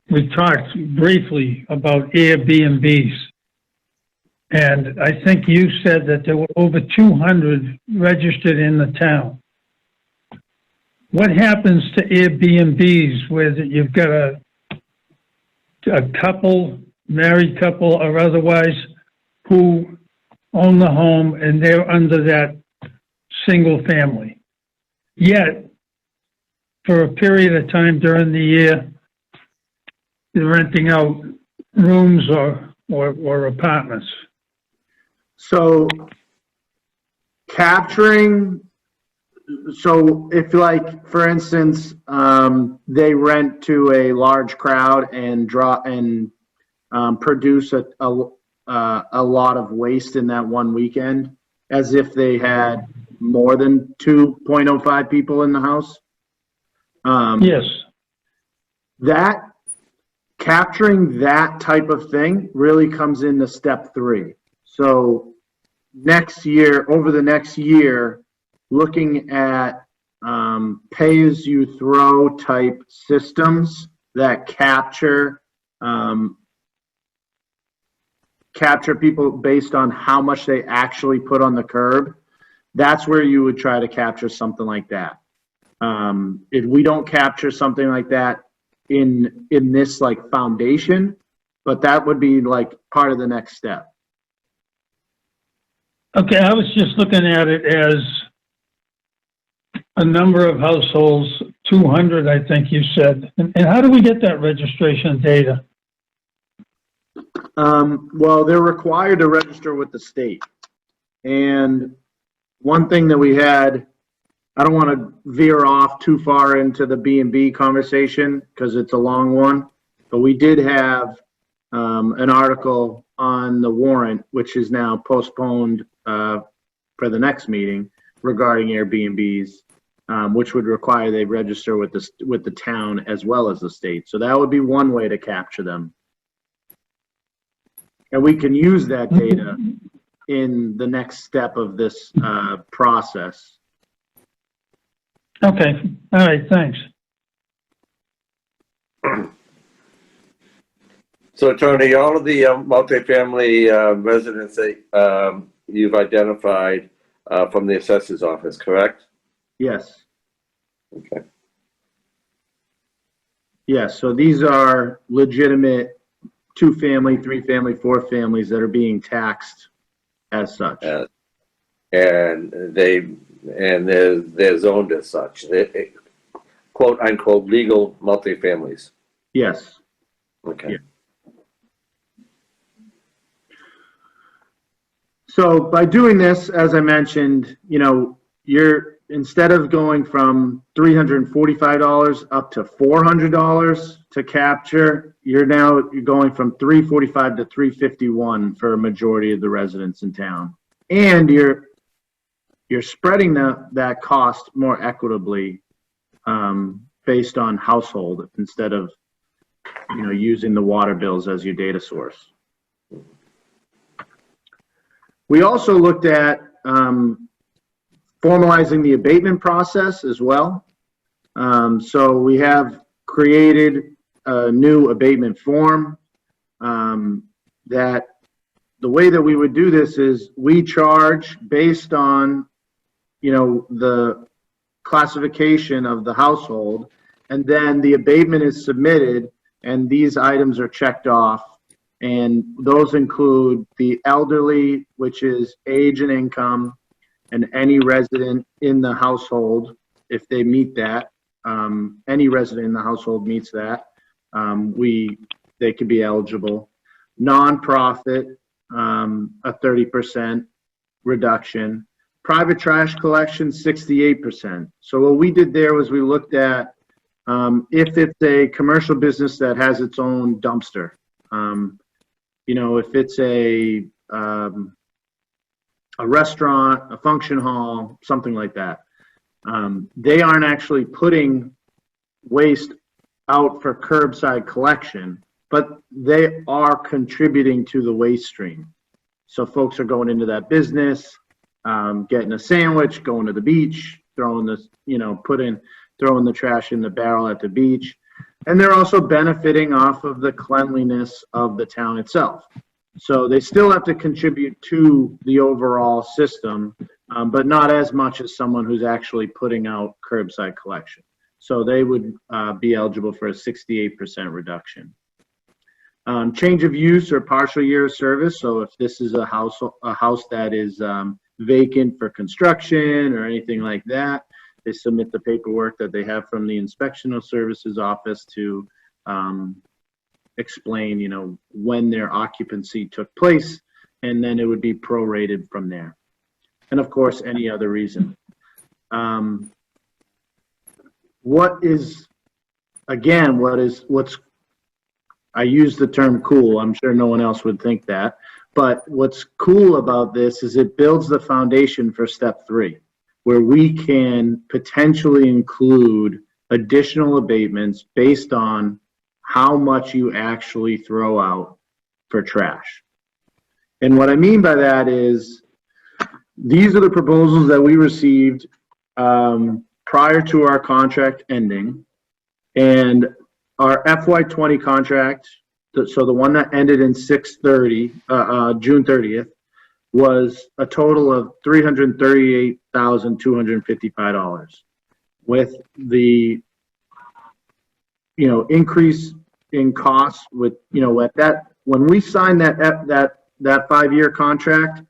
we talked briefly about Airbnbs. And I think you said that there were over 200 registered in the town. What happens to Airbnbs where you've got a couple, married couple or otherwise, who own the home and they're under that single family? Yet, for a period of time during the year, they're renting out rooms or apartments. So if, like, for instance, they rent to a large crowd and produce a lot of waste in that one weekend, as if they had more than 2.05 people in the house. Yes. That capturing that type of thing really comes into step 3. So over the next year, looking at pay-as-you-throw type systems that capture people based on how much they actually put on the curb. That's where you would try to capture something like that. If we don't capture something like that in this like foundation, but that would be like part of the next step. Okay, I was just looking at it as a number of households, 200, I think you said. And how do we get that registration data? Well, they're required to register with the state. And one thing that we had, I don't want to veer off too far into the B&B conversation because it's a long one, but we did have an article on the warrant, which is now postponed for the next meeting, regarding Airbnbs, which would require they register with the town as well as the state. So that would be one way to capture them. And we can use that data in the next step of this process. Okay, all right, thanks. So Tony, all of the multifamily residents that you've identified from the assessor's office, correct? Yes. Okay. Yes, so these are legitimate 2-family, 3-family, 4-families that are being taxed as such. And they're zoned as such. They, quote unquote legal multifamilies. Yes. Okay. Yeah. So by doing this, as I mentioned, you know, you're, instead of going from $345 up to $400 to capture, you're going from $345 to $351 for a majority of the residents in town. And you're spreading that cost more equitably based on household instead of, you know, using the water bills as your data source. We also looked at formalizing the abatement process as well. So we have created a new abatement form that the way that we would do this is we charge based on, you know, the classification of the household, and then the abatement is submitted and these items are checked off. And those include the elderly, which is age and income, and any resident in the household, if they meet that, any resident in the household meets that, they could be eligible. Nonprofit, a 30% reduction. Private trash collection, 68%. So what we did there was we looked at if it's a commercial business that has its own dumpster. You know, if it's a restaurant, a function hall, something like that. They aren't actually putting waste out for curbside collection, but they are contributing to the waste stream. So folks are going into that business, getting a sandwich, going to the beach, throwing the trash in the barrel at the beach. And they're also benefiting off of the cleanliness of the town itself. So they still have to contribute to the overall system, but not as much as someone who's actually putting out curbside collection. So they would be eligible for a 68% reduction. Change of use or partial year of service. So if this is a house that is vacant for construction or anything like that, they submit the paperwork that they have from the inspectional services office to explain, you know, when their occupancy took place, and then it would be prorated from there. And of course, any other reason. What's I use the term cool. I'm sure no one else would think that, but what's cool about this is it builds the foundation for step 3, where we can potentially include additional abatements based on how much you actually throw out for trash. And what I mean by that is these are the proposals that we received prior to our contract ending, and our FY20 contract, so the one that ended in June 30th, was a total of $338,255. With the, you know, increase in costs with, you know, at that, when we signed that 5-year contract,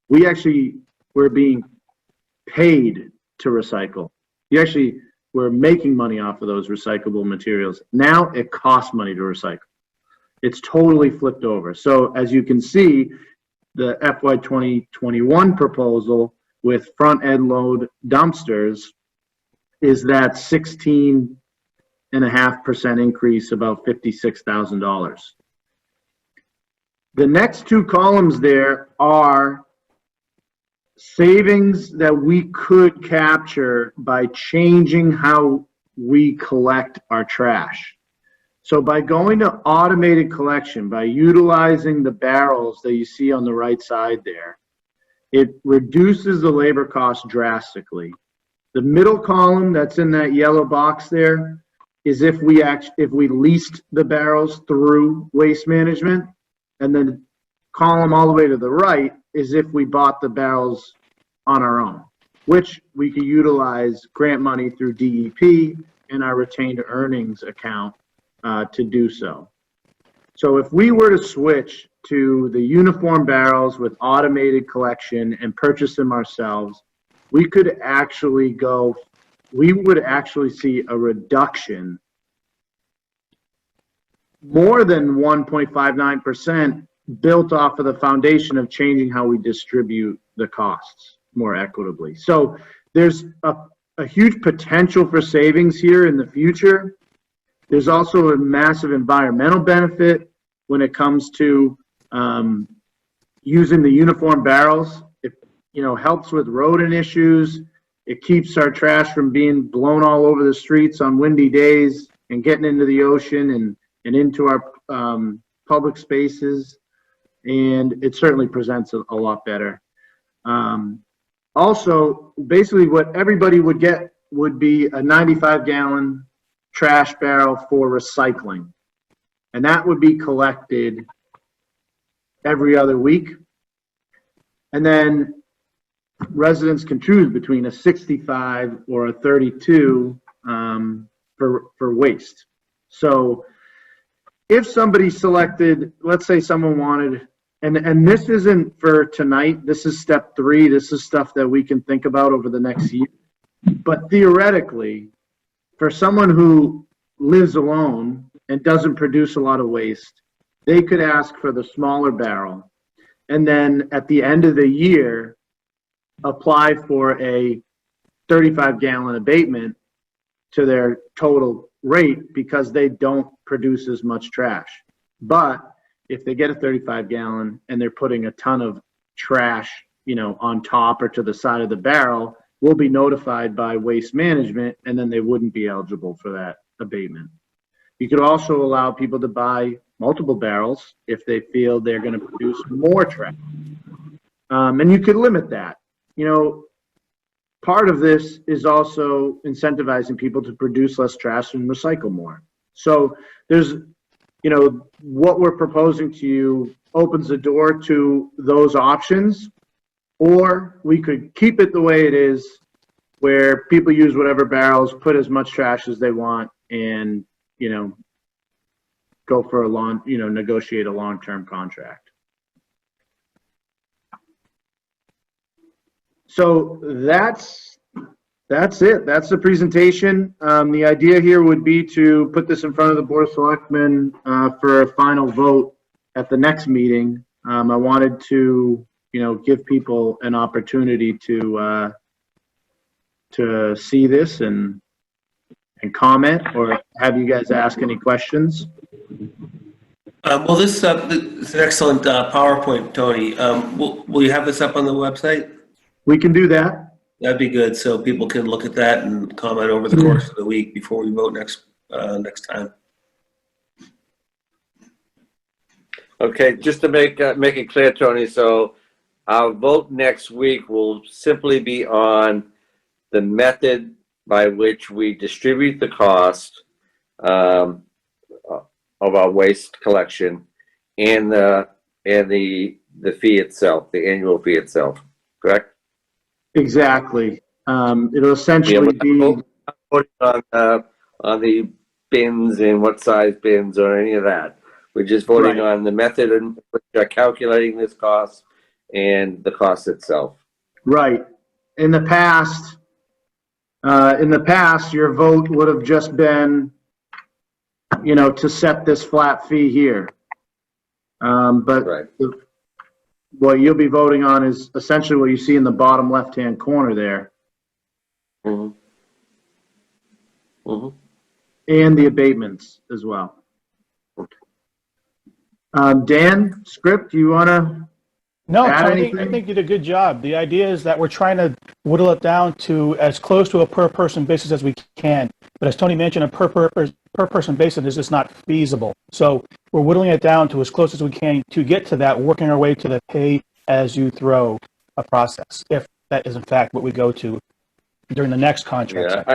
we actually were being paid to recycle. You actually were making money off of those recyclable materials. Now it costs money to recycle. It's totally flipped over. So as you can see, the FY 2021 proposal with front end load dumpsters is that 16.5% increase, about $56,000. The next 2 columns there are savings that we could capture by changing how we collect our trash. So by going to automated collection, by utilizing the barrels that you see on the right side there, it reduces the labor cost drastically. The middle column that's in that yellow box there is if we leased the barrels through Waste Management, and then the column all the way to the right is if we bought the barrels on our own, which we could utilize grant money through DEP and our retained earnings account to do so. So if we were to switch to the uniform barrels with automated collection and purchase them ourselves, we would actually see a reduction more than 1.59% built off of the foundation of changing how we distribute the costs more equitably. So there's a huge potential for savings here in the future. There's also a massive environmental benefit when it comes to using the uniform barrels. It helps with rodent issues. It keeps our trash from being blown all over the streets on windy days and getting into the ocean and into our public spaces. And it certainly presents a lot better. Also, basically what everybody would get would be a 95-gallon trash barrel for recycling. And that would be collected every other week. And then residents can choose between a 65 or a 32 for waste. So if somebody selected, let's say someone wanted, and this isn't for tonight, this is step 3, this is stuff that we can think about over the next year. But theoretically, for someone who lives alone and doesn't produce a lot of waste, they could ask for the smaller barrel. And then at the end of the year, apply for a 35-gallon abatement to their total rate because they don't produce as much trash. But if they get a 35-gallon and they're putting a ton of trash, on top or to the side of the barrel, we'll be notified by Waste Management, and then they wouldn't be eligible for that abatement. You could also allow people to buy multiple barrels if they feel they're going to produce more trash. And you could limit that. Part of this is also incentivizing people to produce less trash and recycle more. So there's, what we're proposing to you opens the door to those options, or we could keep it the way it is, where people use whatever barrels, put as much trash as they want, and, go for negotiate a long-term contract. So that's it. That's the presentation. The idea here would be to put this in front of the Board of Selectmen for a final vote at the next meeting. I wanted to, give people an opportunity to see this and comment, or have you guys ask any questions. Well, this is an excellent PowerPoint, Tony. Will you have this up on the website? We can do that. That'd be good, so people can look at that and comment over the course of the week before we vote next time. Okay, just to make it clear, Tony, so our vote next week will simply be on the method by which we distribute the cost of our waste collection and the fee itself, the annual fee itself, correct? Exactly. It'll essentially be voting on the bins and what size bins or any of that. We're just voting on the method in which they're calculating this cost and the cost itself. right. In the past, your vote would have just been, to set this flat fee here. But what you'll be voting on is essentially what you see in the bottom left-hand corner there. Mm-hmm. Mm-hmm. And the abatements as well. Dan, Script, do you want to No, Add Tony, anything? I think you did a good job. The idea is that we're trying to whittle it down to as close to a per person basis as we can. But as Tony mentioned, a per person basis is just not feasible. So we're whittling it down to as close as we can to get to that, working our way to the pay as you throw a process, if that is in fact what we go to during the next contract cycle.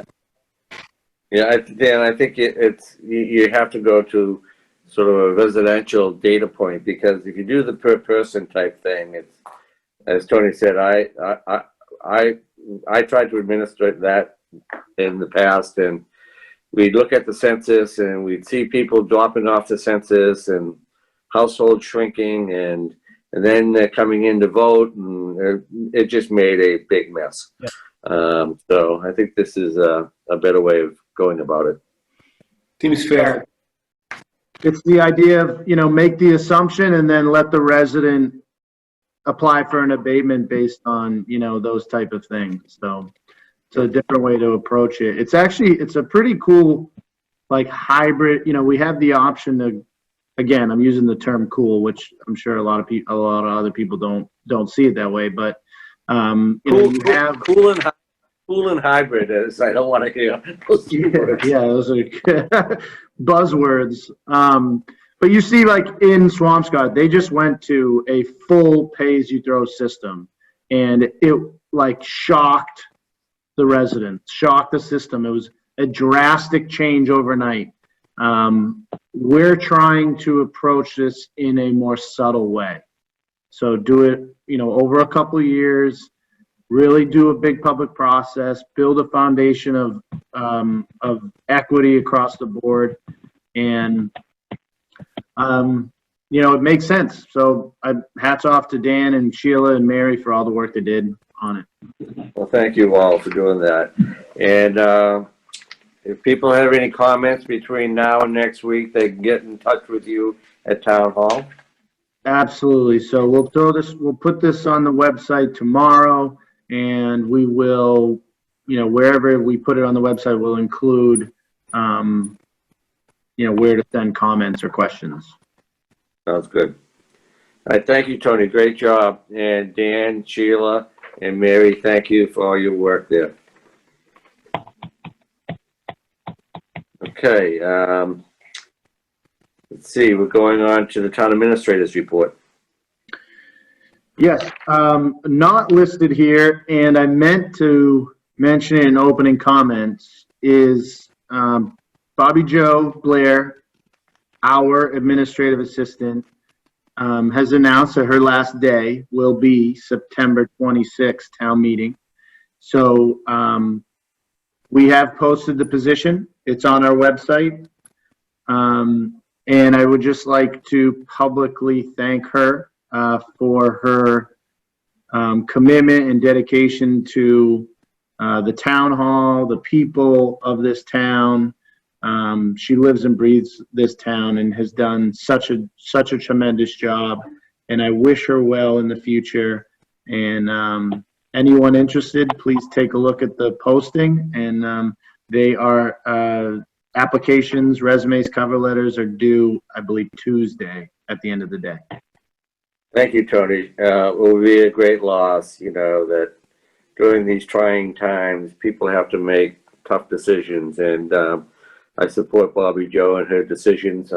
Dan, I think you have to go to sort of a residential data point, because if you do the per person type thing, it's, as Tony said, I tried to administer that in the past, and we'd look at the census and we'd see people dropping off the census and households shrinking, and then they're coming in to vote, and it just made a big mess. Yeah. So I think this is a better way of going about it. Seems fair. It's the idea of, make the assumption and then let the resident apply for an abatement based on, those type of things. So it's a different way to approach it. It's a pretty cool, like, hybrid, we have the option to, again, I'm using the term cool, which I'm sure a lot of other people don't see it that way, but you have Cool and hybrid is, I don't want to hear those two words. Yeah, those are buzzwords. But you see, like in Swampscott, they just went to a full pay-as-you-throw system, and it like shocked the residents, shocked the system. It was a drastic change overnight. We're trying to approach this in a more subtle way. So do it, over a couple of years. Really do a big public process, build a foundation of equity across the board, and it makes sense. So hats off to Dan and Sheila and Mary for all the work they did on it. Well, thank you all for doing that. And if people have any comments between now and next week, they can get in touch with you at Town Hall. Absolutely. So we'll put this on the website tomorrow. And we will, wherever we put it on the website, we'll include, where to send comments or questions. Sounds good. All right, thank you, Tony. Great job. And Dan, Sheila, and Mary, thank you for all your work there. Okay, let's see, we're going on to the town administrator's report. Yes, not listed here, and I meant to mention it in opening comments, is Bobby Jo Blair, our administrative assistant, has announced that her last day will be September 26th town meeting. So we have posted the position. It's on our website. And I would just like to publicly thank her for her commitment and dedication to the town hall, the people of this town. She lives and breathes this town and has done such a tremendous job. And I wish her well in the future. And anyone interested, please take a look at the posting. And they are applications, resumes, cover letters are due, I believe, Tuesday at the end of the day. Thank you, Tony. It will be a great loss, that during these trying times, people have to make tough decisions. And I support Bobby Jo and her decisions.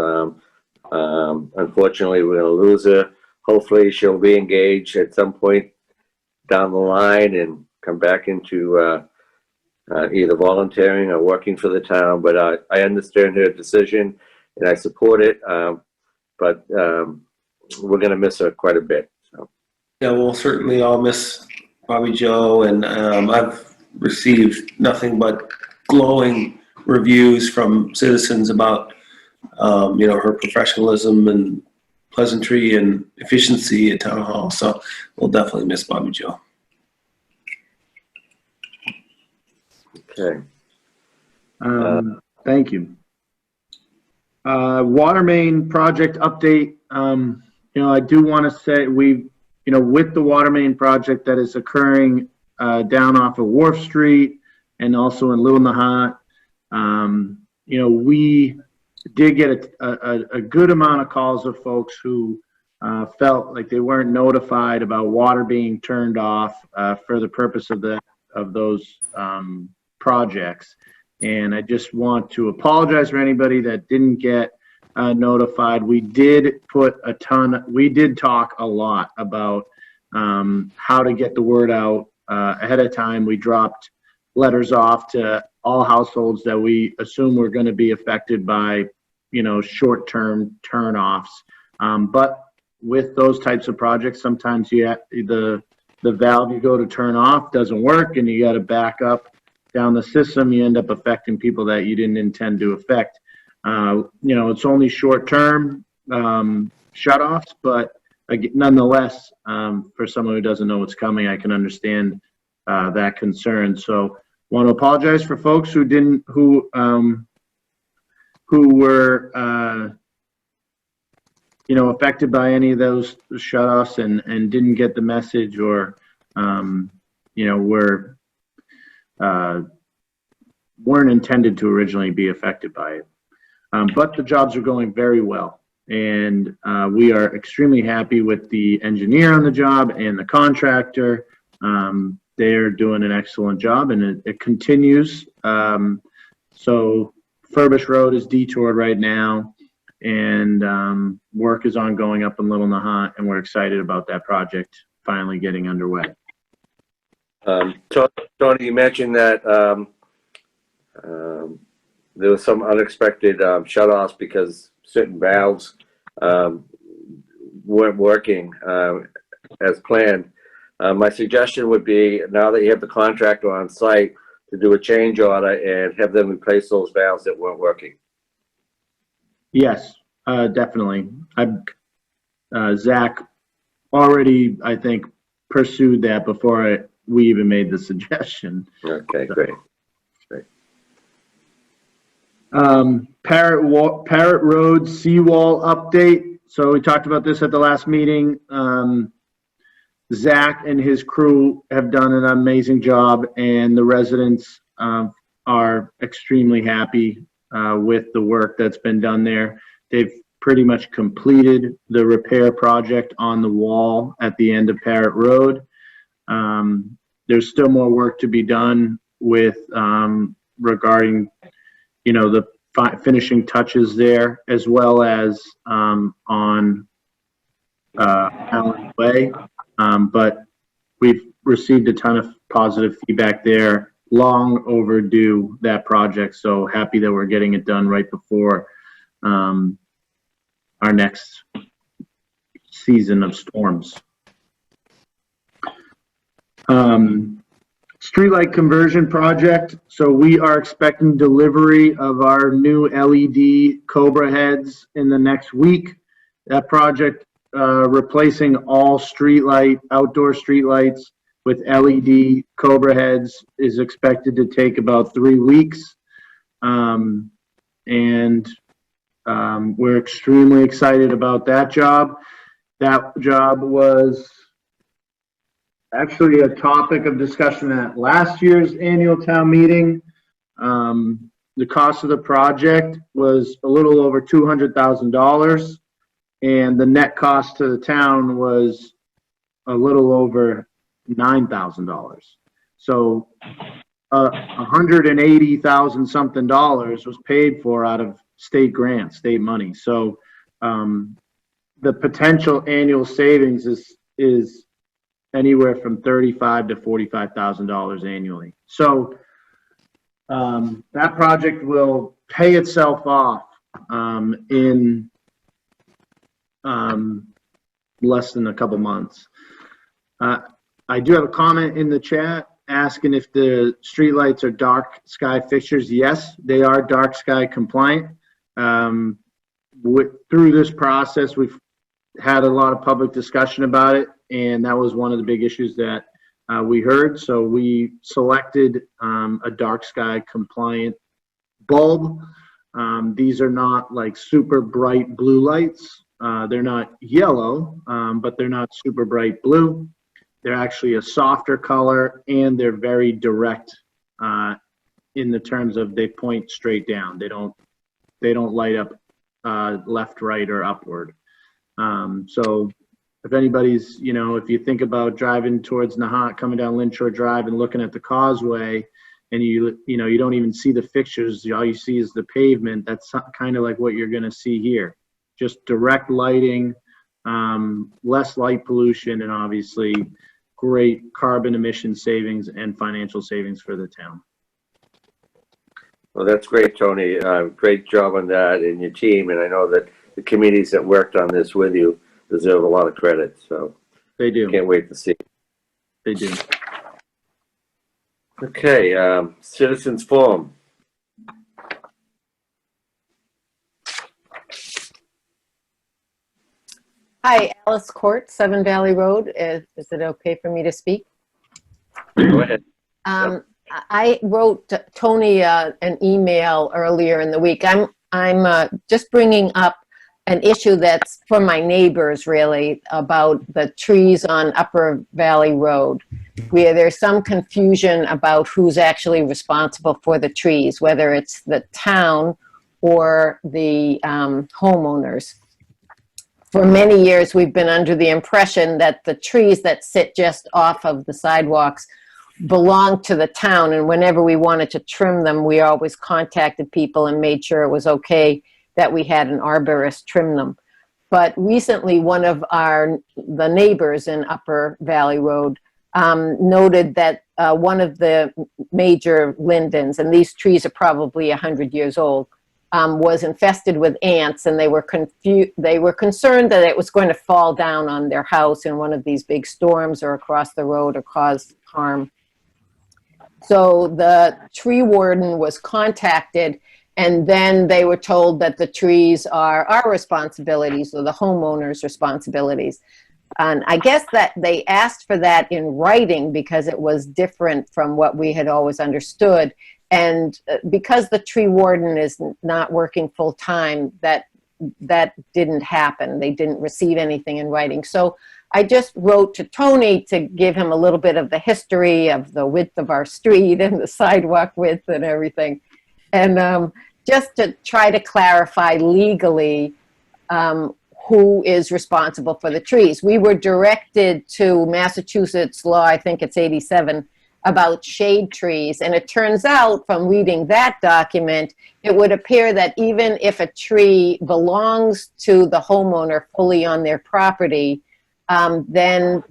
Unfortunately, we're going to lose her. Hopefully, she'll re-engage at some point down the line and come back into either volunteering or working for the town. But I understand her decision and I support it. But we're going to miss her quite a bit. So. Yeah, we'll certainly all miss Bobby Jo, and I've received nothing but glowing reviews from citizens about her professionalism and pleasantry and efficiency at Town Hall. So we'll definitely miss Bobby Jo. Okay. Thank you. Water main project update. I do want to say with the water main project that is occurring down off of Wharf Street and also in Little Nahant, we did get a good amount of calls of folks who felt like they weren't notified about water being turned off for the purpose of those projects. And I just want to apologize for anybody that didn't get notified. We did talk a lot about how to get the word out ahead of time. We dropped letters off to all households that we assume were going to be affected by, short-term turn-offs. But with those types of projects, sometimes the valve you go to turn off doesn't work, and you got to back up down the system. You end up affecting people that you didn't intend to affect. It's only short-term shutoffs, but nonetheless, for someone who doesn't know what's coming, I can understand that concern. So, want to apologize for folks who were affected by any of those shutoffs and didn't get the message, or weren't intended to originally be affected by it. But the jobs are going very well, and we are extremely happy with the engineer on the job and the contractor. They're doing an excellent job, and it continues. So Furbish Road is detoured right now, and work is ongoing up in Little Nahant, and we're excited about that project finally getting underway. Tony, you mentioned that there was some unexpected shutoffs because certain valves weren't working as planned. My suggestion would be, now that you have the contractor on site, to do a change order and have them replace those valves that weren't working. Yes, definitely. Zach already, I think, pursued that before we even made the suggestion. Okay, great. Parrot Road seawall update. So we talked about this at the last meeting. Zach and his crew have done an amazing job, and the residents are extremely happy with the work that's been done there. They've pretty much completed the repair project on the wall at the end of Parrot Road. There's still more work to be done with regarding the finishing touches there, as well as on Allen Way. But we've received a ton of positive feedback there. Long overdue, that project. So happy that we're getting it done right before our next season of storms. Streetlight conversion project. So we are expecting delivery of our new LED Cobra heads in the next week. That project, replacing all outdoor streetlights with LED Cobra heads, is expected to take about 3 weeks. We're extremely excited about that job. That job was actually a topic of discussion at last year's annual town meeting. The cost of the project was a little over $200,000, and the net cost to the town was a little over $9,000. So $180,000 something was paid for out of state grants, state money. So the potential annual savings is anywhere from $35,000 to $45,000 annually. So that project will pay itself off in less than a couple months. I do have a comment in the chat asking if the streetlights are dark sky fixtures. Yes, they are dark sky compliant. Through this process, we've had a lot of public discussion about it, and that was one of the big issues that we heard. So we selected a dark sky compliant bulb. These are not like super bright blue lights. They're not yellow, but they're not super bright blue. They're actually a softer color, and they're very direct in the terms of they point straight down. They don't light up left, right, or upward. So if anybody's, if you think about driving towards Nahant, coming down Lynchore Drive and looking at the causeway, and you don't even see the fixtures, all you see is the pavement. That's kind of like what you're going to see here. Just direct lighting, less light pollution, and obviously great carbon emission savings and financial savings for the town. Well, that's great, Tony. Great job on that and your team. And I know that the committees that worked on this with you deserve a lot of credit. So They do. can't wait to see. They do. Okay, citizens forum. Hi, Alice Court, 7 Valley Road. Is it okay for me to speak? Go ahead. I wrote Tony an email earlier in the week. I'm just bringing up an issue that's for my neighbors, really, about the trees on Upper Valley Road, where there's some confusion about who's actually responsible for the trees, whether it's the town or the homeowners. For many years, we've been under the impression that the trees that sit just off of the sidewalks belong to the town, and whenever we wanted to trim them, we always contacted people and made sure it was okay that we had an arborist trim them. But recently, one of the neighbors in Upper Valley Road noted that one of the major lindens, and these trees are probably 100 years old, was infested with ants, and they were concerned that it was going to fall down on their house in one of these big storms or across the road or cause harm. So the tree warden was contacted, and then they were told that the trees are our responsibilities or the homeowner's responsibilities. And I guess that they asked for that in writing because it was different from what we had always understood. And because the tree warden is not working full time, that didn't happen. They didn't receive anything in writing. So I just wrote to Tony to give him a little bit of the history of the width of our street and the sidewalk width and everything. And just to try to clarify legally who is responsible for the trees. We were directed to Massachusetts law, I think it's 87, about shade trees. And it turns out from reading that document, it would appear that even if a tree belongs to the homeowner fully on their property, then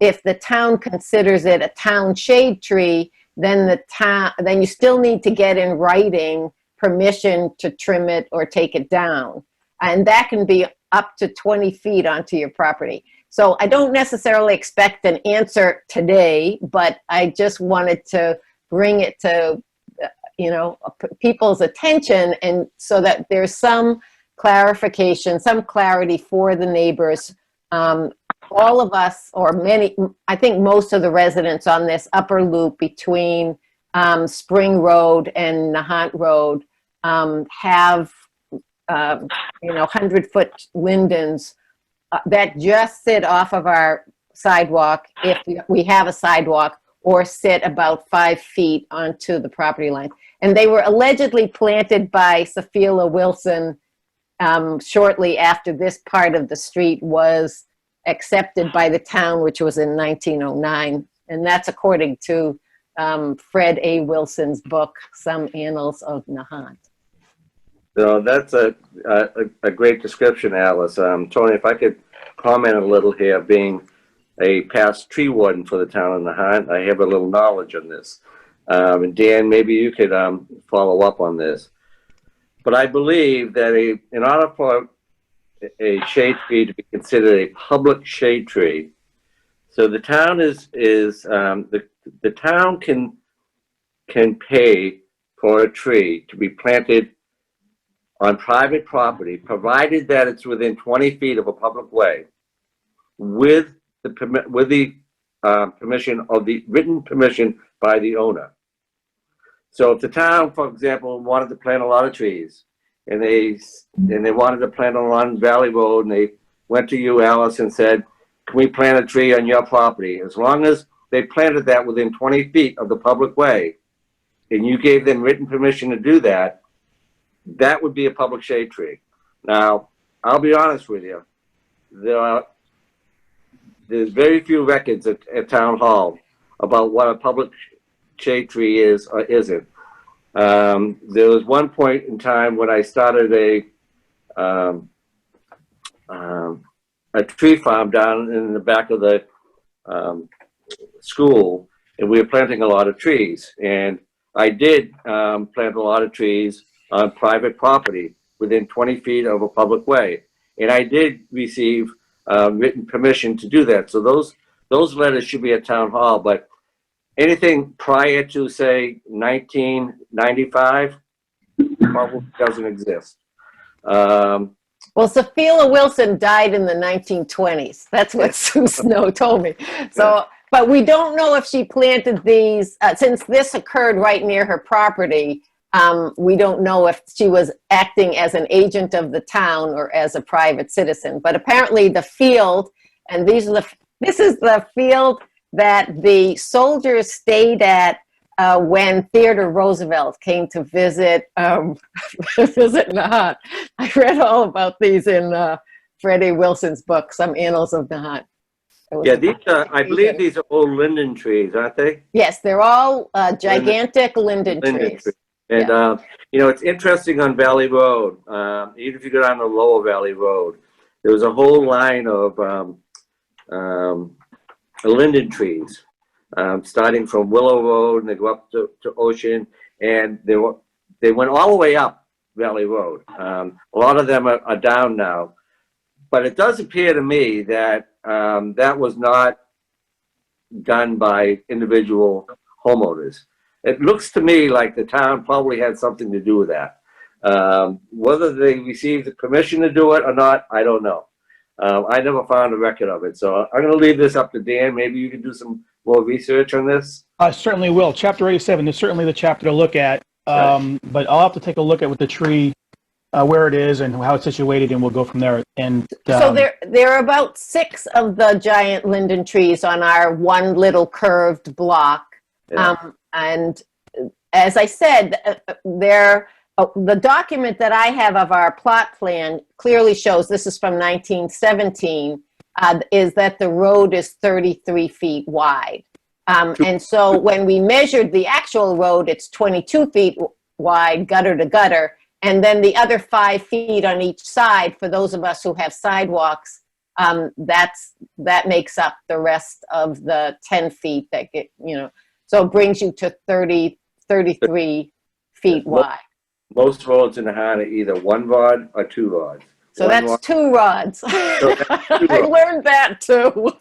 if the town considers it a town shade tree, then then you still need to get in writing permission to trim it or take it down. And that can be up to 20 feet onto your property. So I don't necessarily expect an answer today, but I just wanted to bring it to, people's attention, and so that there's some clarification, some clarity for the neighbors. All of us, or many, I think most of the residents on this upper loop between Spring Road and Nahant Road have 100-foot lindens that just sit off of our sidewalk, if we have a sidewalk, or sit about 5 feet onto the property line. And they were allegedly planted by Sophia Wilson shortly after this part of the street was accepted by the town, which was in 1909. And that's according to Fred A. Wilson's book, Some Annals of Nahant. So that's a great description, Alice. Tony, if I could comment a little here, being a past tree warden for the town of Nahant, I have a little knowledge on this. And Dan, maybe you could follow up on this. But I believe that in order for a shade tree to be considered a public shade tree, so the town the town can pay for a tree to be planted on private property, provided that it's within 20 feet of a public way, with the permission of the written permission by the owner. So if the town, for example, wanted to plant a lot of trees, and they wanted to plant along Valley Road, and they went to you, Alice, and said, "Can we plant a tree on your property?" As long as they planted that within 20 feet of the public way, and you gave them written permission to do that, that would be a public shade tree. Now, I'll be honest with you, there's very few records at Town Hall about what a public shade tree is or isn't. There was one point in time when I started a tree farm down in the back of the school, and we were planting a lot of trees. And I did plant a lot of trees on private property within 20 feet of a public way. And I did receive written permission to do that. So those letters should be at Town Hall, but anything prior to, say, 1995 probably doesn't exist. Well, Sophia Wilson died in the 1920s. That's what Sue Snow told me. So, but we don't know if she planted these, since this occurred right near her property, we don't know if she was acting as an agent of the town or as a private citizen. But apparently the field, and this is the field that the soldiers stayed at when Theodore Roosevelt came to visit visit Nahant. I read all about these in Freddie Wilson's book, Some Annals of Nahant. Yeah, these I believe these are old linden trees, aren't they? Yes, they're all gigantic linden trees. And, you know, it's interesting on Valley Road, even if you go down the lower Valley Road, there was a whole line of linden trees, starting from Willow Road, and they go up to Ocean, and they went all the way up Valley Road. A lot of them are down now, but it does appear to me that that was not done by individual homeowners. It looks to me like the town probably had something to do with that. Whether they received the permission to do it or not, I don't know. I never found a record of it. So I'm going to leave this up to Dan. Maybe you can do some more research on this. I certainly will. Chapter 87 is certainly the chapter to look at. But I'll have to take a look at with the tree, where it is and how it's situated, and we'll go from there. And so there are about 6 of the giant linden trees on our one little curved block. Yeah. And as I said, the document that I have of our plot plan clearly shows, this is from 1917, is that the road is 33 feet wide. And so when we measured the actual road, it's 22 feet wide, gutter to gutter. And then the other 5 feet on each side, for those of us who have sidewalks, that makes up the rest of the 10 feet that get, so it brings you to 33 feet wide. Most roads in the Nahant are either 1 rod or 2 rods. So that's 2 rods. I learned that too.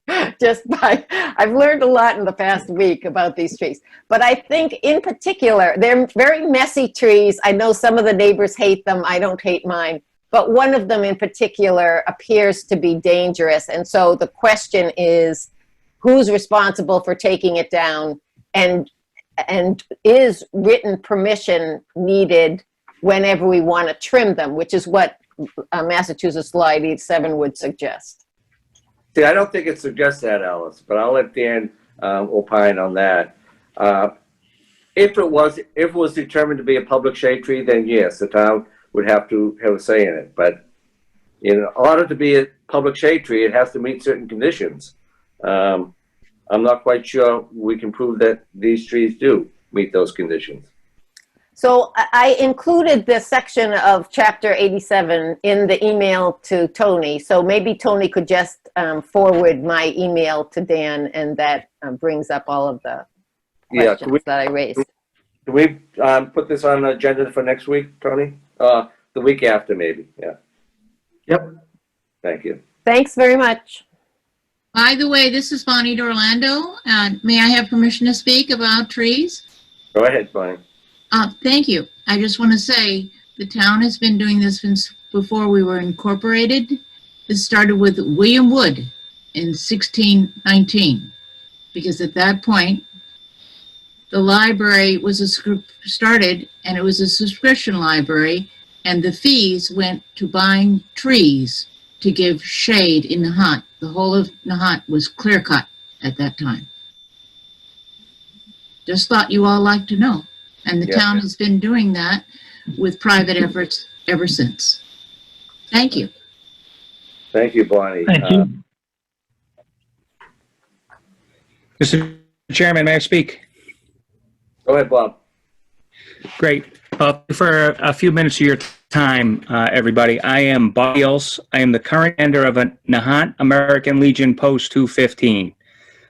I've learned a lot in the past week about these trees. But I think in particular, they're very messy trees. I know some of the neighbors hate them. I don't hate mine. But one of them in particular appears to be dangerous. And so the question is, who's responsible for taking it down? And is written permission needed whenever we want to trim them, which is what Massachusetts Law 87 would suggest. See, I don't think it suggests that, Alice, but I'll let Dan opine on that. If it was determined to be a public shade tree, then yes, the town would have to have a say in it. But in order to be a public shade tree, it has to meet certain conditions. I'm not quite sure we can prove that these trees do meet those conditions. So I included this section of Chapter 87 in the email to Tony. So maybe Tony could just forward my email to Dan, and that brings up all of the questions that I raised. Can we put this on the agenda for next week, Tony? The week after, maybe. Yeah. Yep. Thank you. Thanks very much. By the way, this is Bonnie D'Orlando. May I have permission to speak about trees? Go ahead, Bonnie. Thank you. I just want to say the town has been doing this since before we were incorporated. This started with William Wood in 1619, because at that point, the library was started, and it was a subscription library, and the fees went to buying trees to give shade in Nahant. The whole of Nahant was clear cut at that time. Just thought you all like to know. And the town has been doing that with private efforts ever since. Thank you. Thank you, Bonnie. Thank you. Mr. Chairman, may I speak? Go ahead, Bob. Great. For a few minutes of your time, everybody, I am Bob Eels. I am the current commander of a Nahant American Legion Post 215.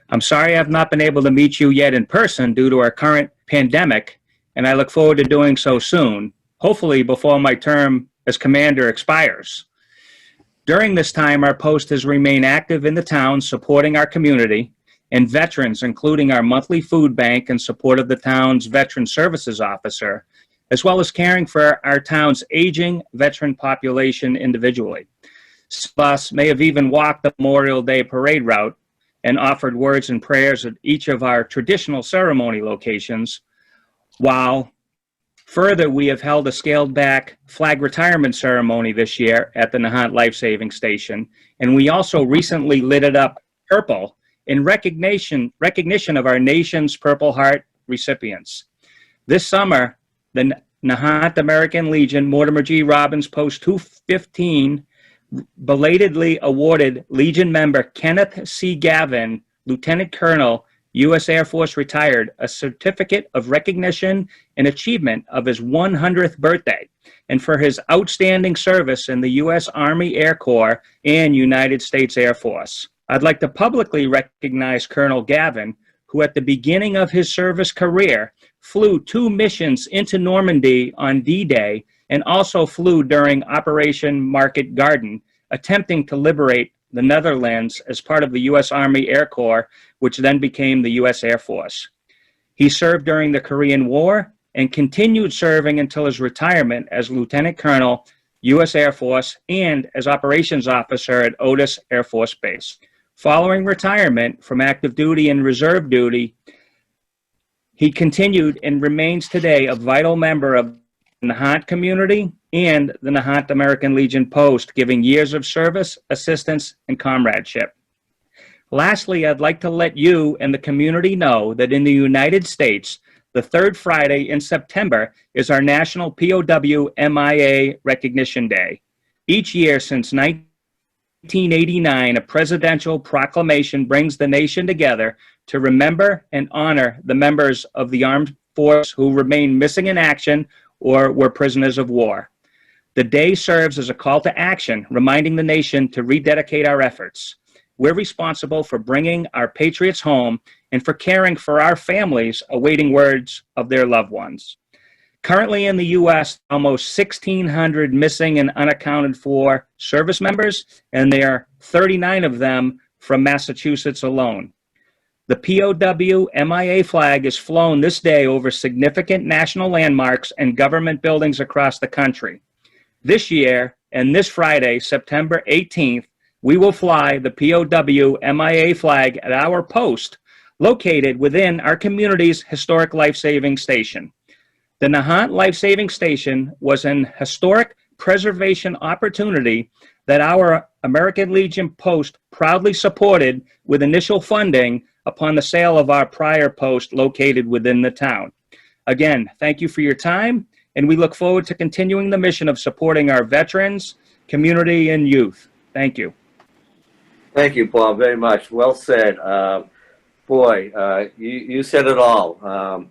I'm sorry I've not been able to meet you yet in person due to our current pandemic, and I look forward to doing so soon, hopefully before my term as commander expires. During this time, our post has remained active in the town, supporting our community and veterans, including our monthly food bank in support of the town's Veteran Services Officer, as well as caring for our town's aging veteran population individually. Some of us may have even walked the Memorial Day parade route and offered words and prayers at each of our traditional ceremony locations, while further, we have held a scaled-back flag retirement ceremony this year at the Nahant Life Saving Station, and we also recently lit it up purple in recognition of our nation's Purple Heart recipients. This summer, the Nahant American Legion Mortimer G. Robbins Post 215 belatedly awarded Legion member Kenneth C. Gavin, Lieutenant Colonel, U.S. Air Force retired, a certificate of recognition and achievement of his 100th birthday, and for his outstanding service in the U.S. Army Air Corps and United States Air Force. I'd like to publicly recognize Colonel Gavin, who at the beginning of his service career flew 2 missions into Normandy on D-Day and also flew during Operation Market Garden, attempting to liberate the Netherlands as part of the U.S. Army Air Corps, which then became the U.S. Air Force. He served during the Korean War and continued serving until his retirement as Lieutenant Colonel, U.S. Air Force, and as Operations Officer at Otis Air Force Base. Following retirement from active duty and reserve duty, he continued and remains today a vital member of the Nahant community and the Nahant American Legion Post, giving years of service, assistance, and comradeship. Lastly, I'd like to let you and the community know that in the United States, the third Friday in September is our National POW MIA Recognition Day. Each year since 1989, a presidential proclamation brings the nation together to remember and honor the members of the armed force who remain missing in action or were prisoners of war. The day serves as a call to action, reminding the nation to rededicate our efforts. We're responsible for bringing our patriots home and for caring for our families awaiting words of their loved ones. Currently in the U.S., almost 1,600 missing and unaccounted for service members, and there are 39 of them from Massachusetts alone. The POW MIA flag is flown this day over significant national landmarks and government buildings across the country. This year, and this Friday, September 18th, we will fly the POW MIA flag at our post, located within our community's historic life-saving station. The Nahant Life-Saving Station was an historic preservation opportunity that our American Legion Post proudly supported with initial funding upon the sale of our prior post located within the town. Again, thank you for your time, and we look forward to continuing the mission of supporting our veterans, community, and youth. Thank you. Thank you, Bob, very much. Well said. You said it all.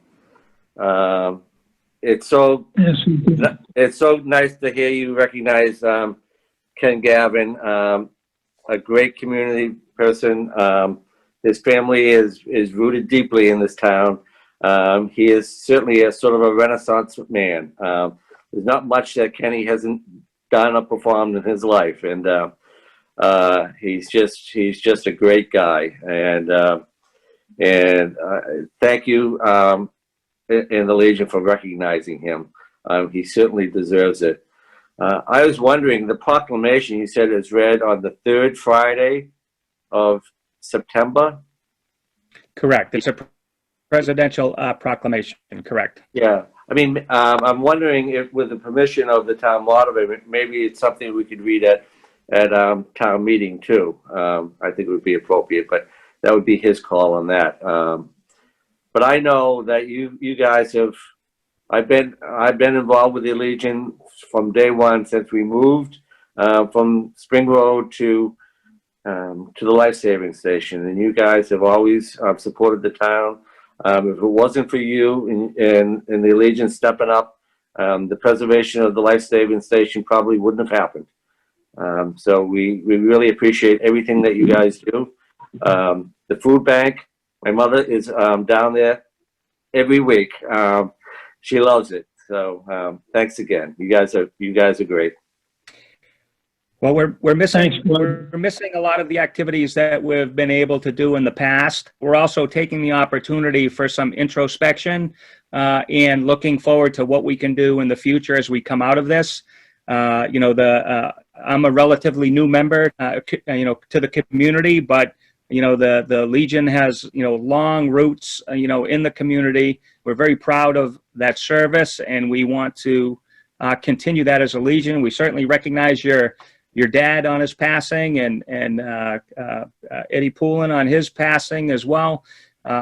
It's so nice to hear you recognize Ken Gavin, a great community person. His family is rooted deeply in this town. He is certainly a sort of a Renaissance man. There's not much that Kenny hasn't done or performed in his life, and he's just a great guy. And thank you in the Legion for recognizing him. He certainly deserves it. I was wondering, the proclamation you said is read on the third Friday of September? Correct. It's a presidential proclamation, correct. Yeah. I mean, I'm wondering if, with the permission of the town moderator, maybe it's something we could read at town meeting too. I think it would be appropriate, but that would be his call on that. But I know that you guys have. I've been involved with the Legion from day one since we moved. from Spring Road to the life saving station, and you guys have always supported the town. If it wasn't for you and the Legion stepping up, the preservation of the life saving station probably wouldn't have happened. So we really appreciate everything that you guys do. The food bank, my mother is down there every week. She loves it. So thanks again. You guys are great. Well, we're missing Thanks, Bud. we're missing a lot of the activities that we've been able to do in the past. We're also taking the opportunity for some introspection and looking forward to what we can do in the future as we come out of this. I'm a relatively new member, to the community, but the Legion has long roots, in the community. We're very proud of that service, and we want to continue that as a Legion. We certainly recognize your dad on his passing, and Eddie Poulin on his passing as well.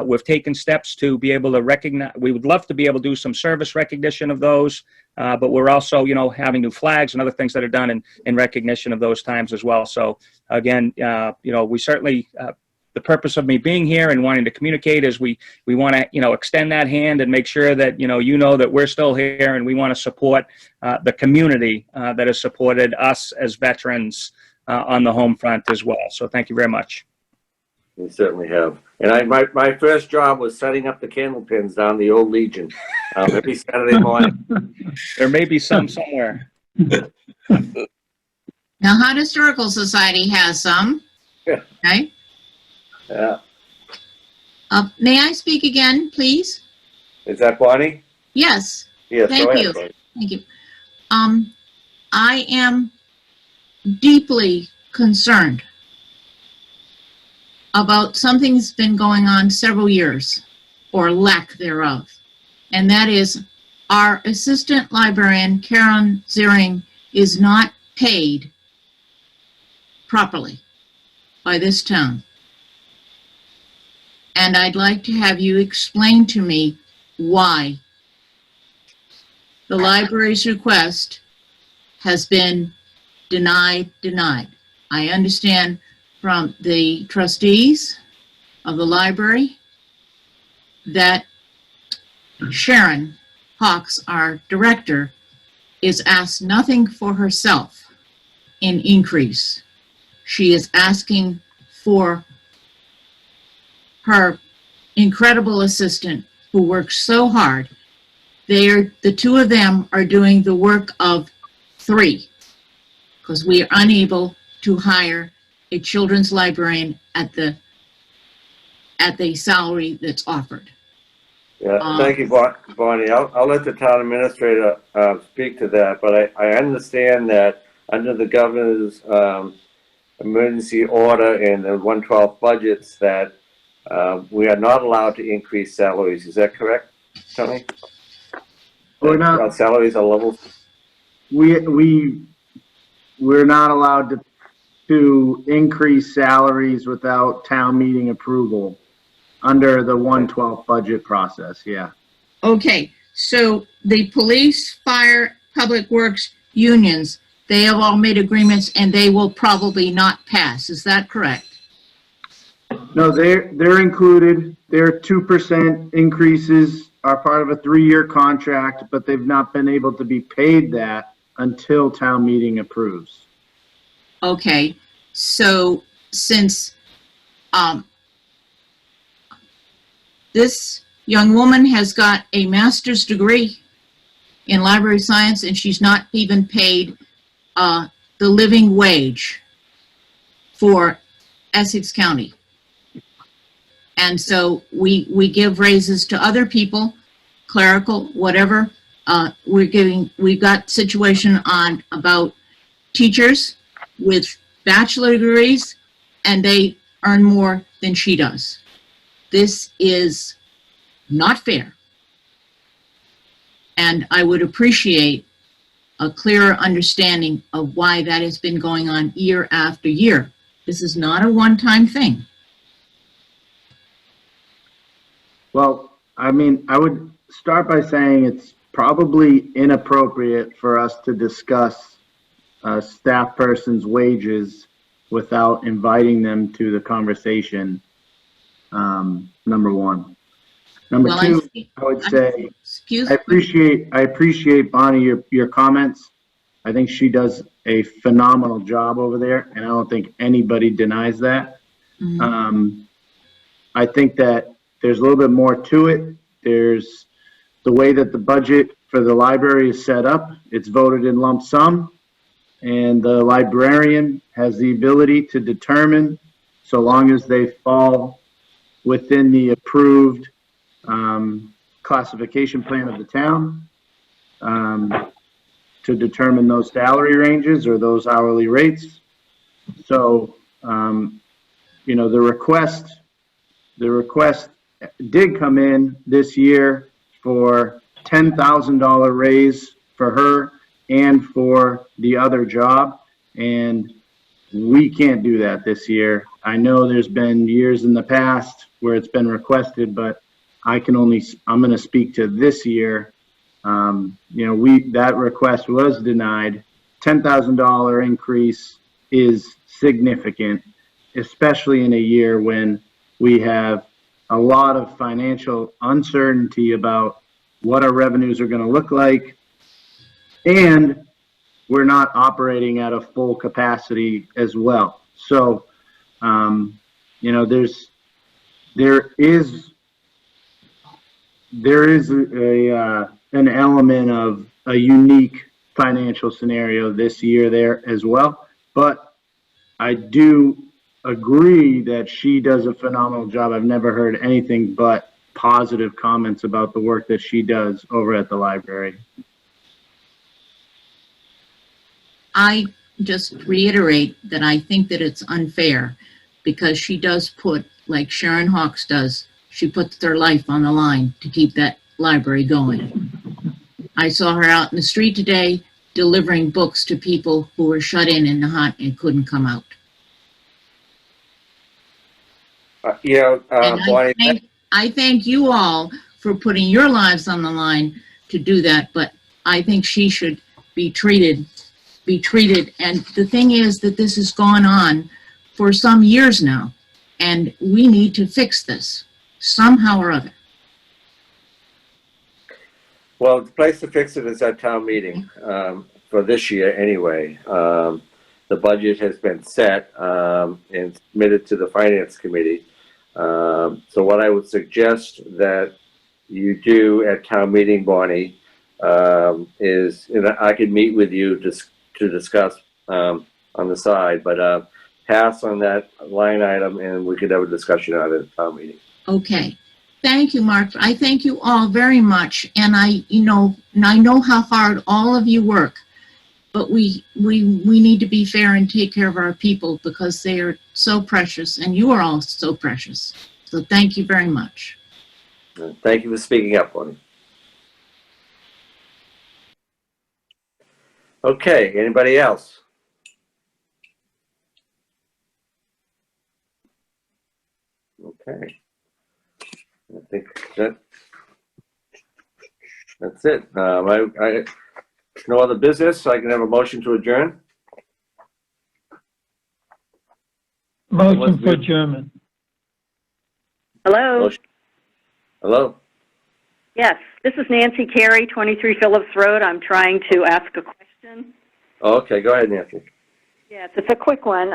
We've taken steps to be able to recognize. We would love to be able to do some service recognition of those, but we're also, having new flags and other things that are done in recognition of those times as well. So again, we certainly. The purpose of me being here and wanting to communicate is we want to, extend that hand and make sure that, that we're still here, and we want to support the community that has supported us as veterans on the home front as well. So thank you very much. You certainly have. And my first job was setting up the candle pins down the old Legion every Saturday morning. There may be some somewhere. Now, Nahant Historical Society has some. Yeah. Okay. Yeah. May I speak again, please? Is that Bonnie? Yes. Yes. Thank go ahead, you. Bonnie. Thank you. I am deeply concerned about something that's been going on several years, or lack thereof, and that is our assistant librarian, Karen Ziering, is not paid properly by this town. And I'd like to have you explain to me why the library's request has been denied. I understand from the trustees of the library that Sharon Hawks, our director, is asked nothing for herself in increase. She is asking for her incredible assistant who works so hard. The two of them are doing the work of three, because we are unable to hire a children's librarian at the salary that's offered. Yeah, thank you, Bonnie. I'll let the town administrator speak to that, but I understand that under the governor's emergency order and the 112 budgets that we are not allowed to increase salaries. Is that correct, Tony? We're not. Our salaries are level. We're not allowed to increase salaries without town meeting approval under the 112 budget process. Yeah. Okay, so the police, fire, public works unions, they have all made agreements and they will probably not pass. Is that correct? No, they're included. Their 2% increases are part of a 3-year contract, but they've not been able to be paid that until town meeting approves. Okay, so since this young woman has got a master's degree in library science and she's not even paid the living wage for Essex County. And so we give raises to other people, clerical, whatever. We've got situation on about teachers with bachelor degrees, and they earn more than she does. This is not fair. And I would appreciate a clearer understanding of why that has been going on year after year. This is not a one-time thing. Well, I mean, I would start by saying it's probably inappropriate for us to discuss a staff person's wages without inviting them to the conversation. Number one. Number Well, two, I would say, Excuse I me. appreciate Bonnie, your comments. I think she does a phenomenal job over there, and I don't think anybody denies that. Mhm. I think that there's a little bit more to it. There's the way that the budget for the library is set up. It's voted in lump sum, and the librarian has the ability to determine, so long as they fall within the approved classification plan of the town, to determine those salary ranges or those hourly rates. So, you know, the request did come in this year for $10,000 raise for her and for the other job. And we can't do that this year. I know there's been years in the past where it's been requested, but I'm going to speak to this year. You know, that request was denied. $10,000 increase is significant, especially in a year when we have a lot of financial uncertainty about what our revenues are going to look like, and we're not operating at a full capacity as well. So, you know, there is an element of a unique financial scenario this year there as well. But I do agree that she does a phenomenal job. I've never heard anything but positive comments about the work that she does over at the library. I just reiterate that I think that it's unfair because she does put, like Sharon Hawks does, she puts their life on the line to keep that library going. I saw her out in the street today delivering books to people who were shut in Nahant and couldn't come out. You know, And Bonnie, I thank you all for putting your lives on the line to do that, but I think she should be treated. And the thing is that this has gone on for some years now, and we need to fix this somehow or other. well, the place to fix it is at town meeting, for this year anyway. The budget has been set, and submitted to the finance committee. So what I would suggest that you do at town meeting, Bonnie, is, you know, I could meet with you to discuss, on the side, but, pass on that line item and we could have a discussion on it at town meeting. Okay. Thank you, Mark. I thank you all very much. And I know how hard all of you work, but we need to be fair and take care of our people because they are so precious and you are all so precious. So thank you very much. Thank you for speaking up, Bonnie. Okay, anybody else? Okay. I think that's it. No other business, so I can have a motion to adjourn. Motion for adjournment. Hello. Motion. Hello? Yes, this is Nancy Carey, 23 Phillips Road. I'm trying to ask a question. Oh, okay, go ahead, Nancy. Yes, it's a quick one.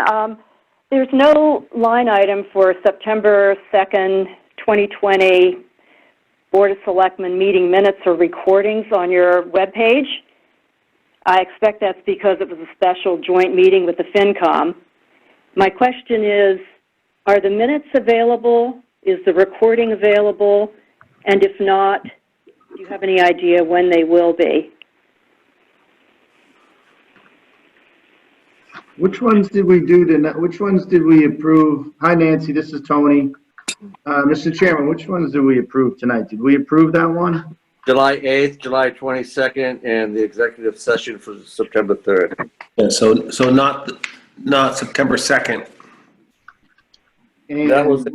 There's no line item for September 2nd, 2020 Board of Selectmen meeting minutes or recordings on your webpage. I expect that's because it was a special joint meeting with the FinCom. My question is, are the minutes available? Is the recording available? And if not, do you have any idea when they will be? Which ones did we do tonight? Which ones did we approve? Hi, Nancy, this is Tony. Mr. Chairman, which ones did we approve tonight? Did we approve that one? July 8th, July 22nd, and the executive session for September 3rd. Yeah, so not September 2nd. And That was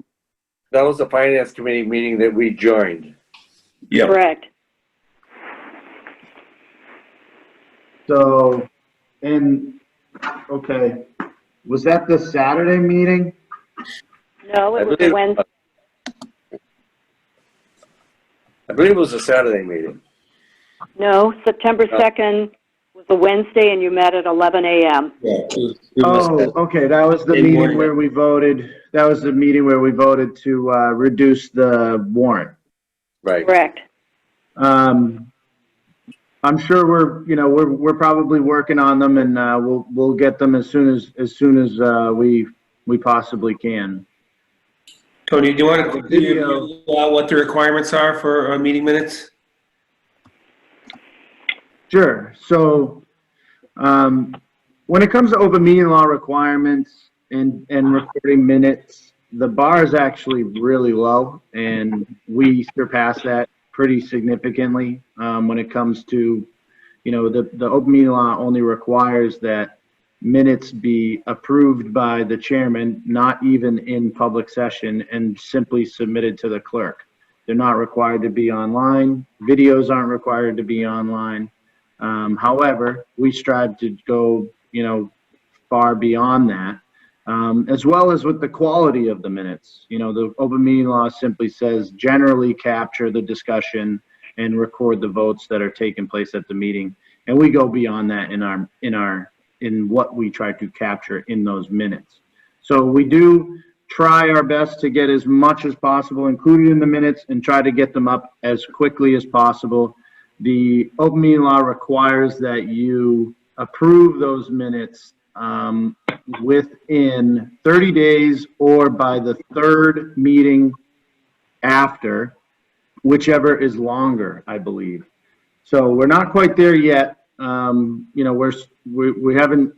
the finance committee meeting that we joined. Yeah. Correct. So, and Okay. Was that the Saturday meeting? No, it was a Wednesday. I believe it was a Saturday meeting. No, September 2nd was a Wednesday, and you met at 11 a.m. Oh, okay, that was the meeting where we voted, that was the meeting where we voted to, reduce the warrant. Right. Correct. I'm sure we're probably working on them, and, we'll get them as soon as we possibly can. Tony, do you want to review what the requirements are for meeting minutes? Sure. So, when it comes to open meeting law requirements and recording minutes, the bar is actually really low, and we surpass that pretty significantly. When it comes to, the open meeting law only requires that minutes be approved by the chairman, not even in public session, and simply submitted to the clerk. They're not required to be online. Videos aren't required to be online. However, we strive to go, far beyond that, as well as with the quality of the minutes. The open meeting law simply says generally capture the discussion and record the votes that are taking place at the meeting. And we go beyond that in what we try to capture in those minutes. So we do try our best to get as much as possible included in the minutes and try to get them up as quickly as possible. The open meeting law requires that you approve those minutes within 30 days or by the third meeting after, whichever is longer, I believe. So we're not quite there yet. We haven't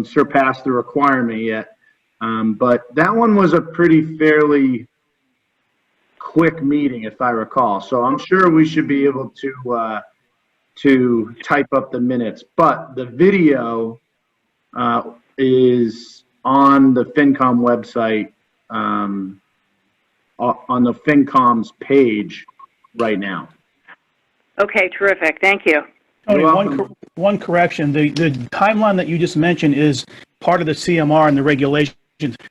surpassed the requirement yet, but that one was a fairly quick meeting, if I recall. So I'm sure we should be able to type up the minutes. But the video is on the FinCom website, on the FinCom's page right now. Okay, terrific. Thank you. Tony, one correction. The timeline that you just mentioned is part of the CMR and the regulations.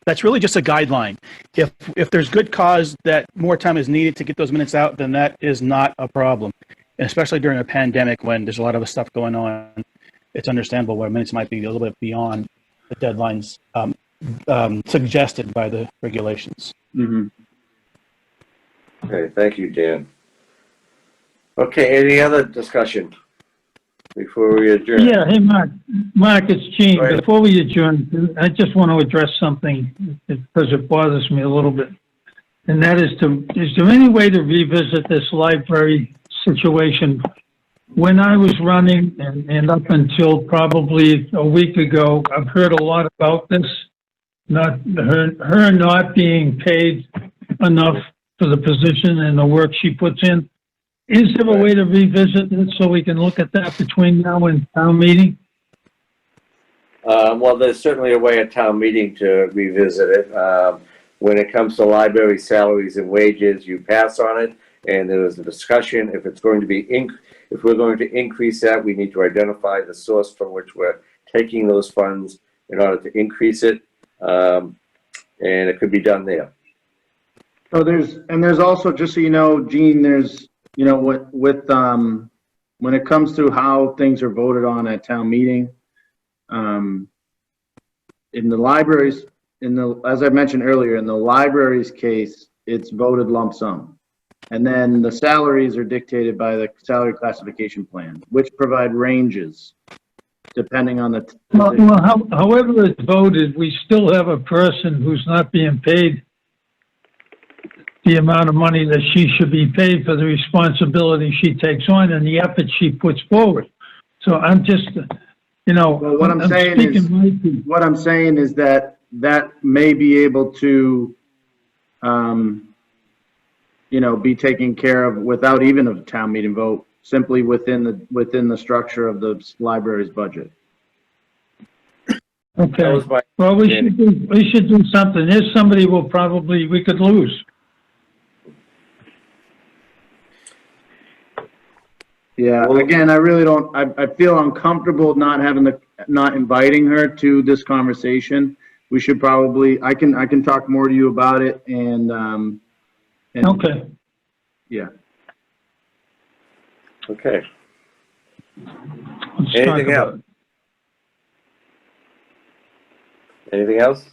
That's really just a guideline. If there's good cause that more time is needed to get those minutes out, then that is not a problem. And especially during a pandemic when there's a lot of stuff going on, it's understandable where minutes might be a little bit beyond the deadlines suggested by the regulations. Mm-hmm. Okay, thank you, Dan. Okay, any other discussion before we adjourn? Yeah, hey, Mark, it's Gene. Go ahead. Before we adjourn, I just want to address something because it bothers me a little bit. And that is there any way to revisit this library situation? When I was running and up until probably a week ago, I've heard a lot about this, her not being paid enough for the position and the work she puts in. Is there a way to revisit it so we can look at that between now and town meeting? Well, there's certainly a way at town meeting to revisit it. When it comes to library salaries and wages, you pass on it, and there is a discussion. If it's going to be if we're going to increase that, we need to identify the source from which we're taking those funds in order to increase it, and it could be done there. So there's also, just so you know, Gene, there's, when it comes to how things are voted on at town meeting, in the libraries, as I mentioned earlier, in the library's case, it's voted lump sum. And then the salaries are dictated by the salary classification plan, which provide ranges depending on the. However it's voted, we still have a person who's not being paid the amount of money that she should be paid for the responsibility she takes on and the effort she puts forward. So I'm just, Well, what I'm saying is that may be able to, be taken care of without even a town meeting vote, simply within the structure of the library's budget. Okay. Well, we should do something. There's somebody we could lose. Yeah, Well- again, I really don't, I feel uncomfortable not inviting her to this conversation. We should probably, I can talk more to you about it and Okay. yeah. Okay. Let's talk Anything about else? it. Anything else?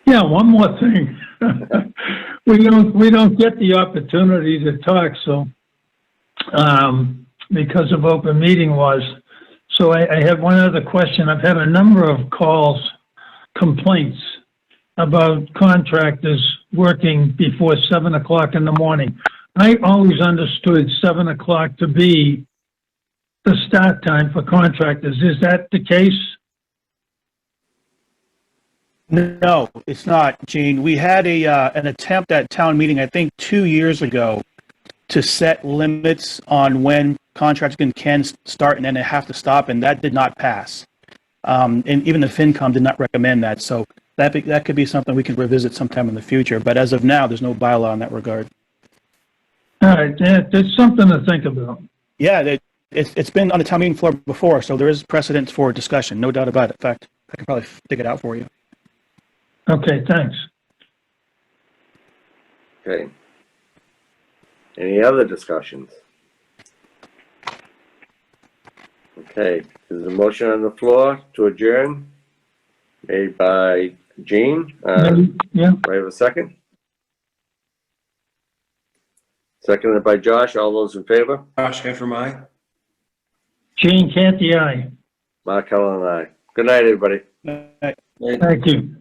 Yeah, one more thing. We don't get the opportunity to talk, so, because of open meeting laws. So I have one other question. I've had a number of calls, complaints about contractors working before 7 o'clock in the morning. I always understood 7 o'clock to be the start time for contractors. Is that the case? No, it's not, Gene. We had an attempt at town meeting, I think 2 years ago, to set limits on when contracts can start and then they have to stop, and that did not pass. And even the FinCom did not recommend that. So that could be something we can revisit sometime in the future. But as of now, there's no bylaw in that regard. All right, yeah, it's something to think about. Yeah, it's been on the town meeting floor before, so there is precedent for discussion, no doubt about it. In fact, I can probably dig it out for you. Okay, thanks. Okay. Any other discussions? Okay, there's a motion on the floor to adjourn, made by Gene. Yeah, Do I have a second? Seconded by Josh. All those in favor? Josh, after my. Gene Canty, aye. Mark Helen and I. Good night, everybody. Right. Thank you.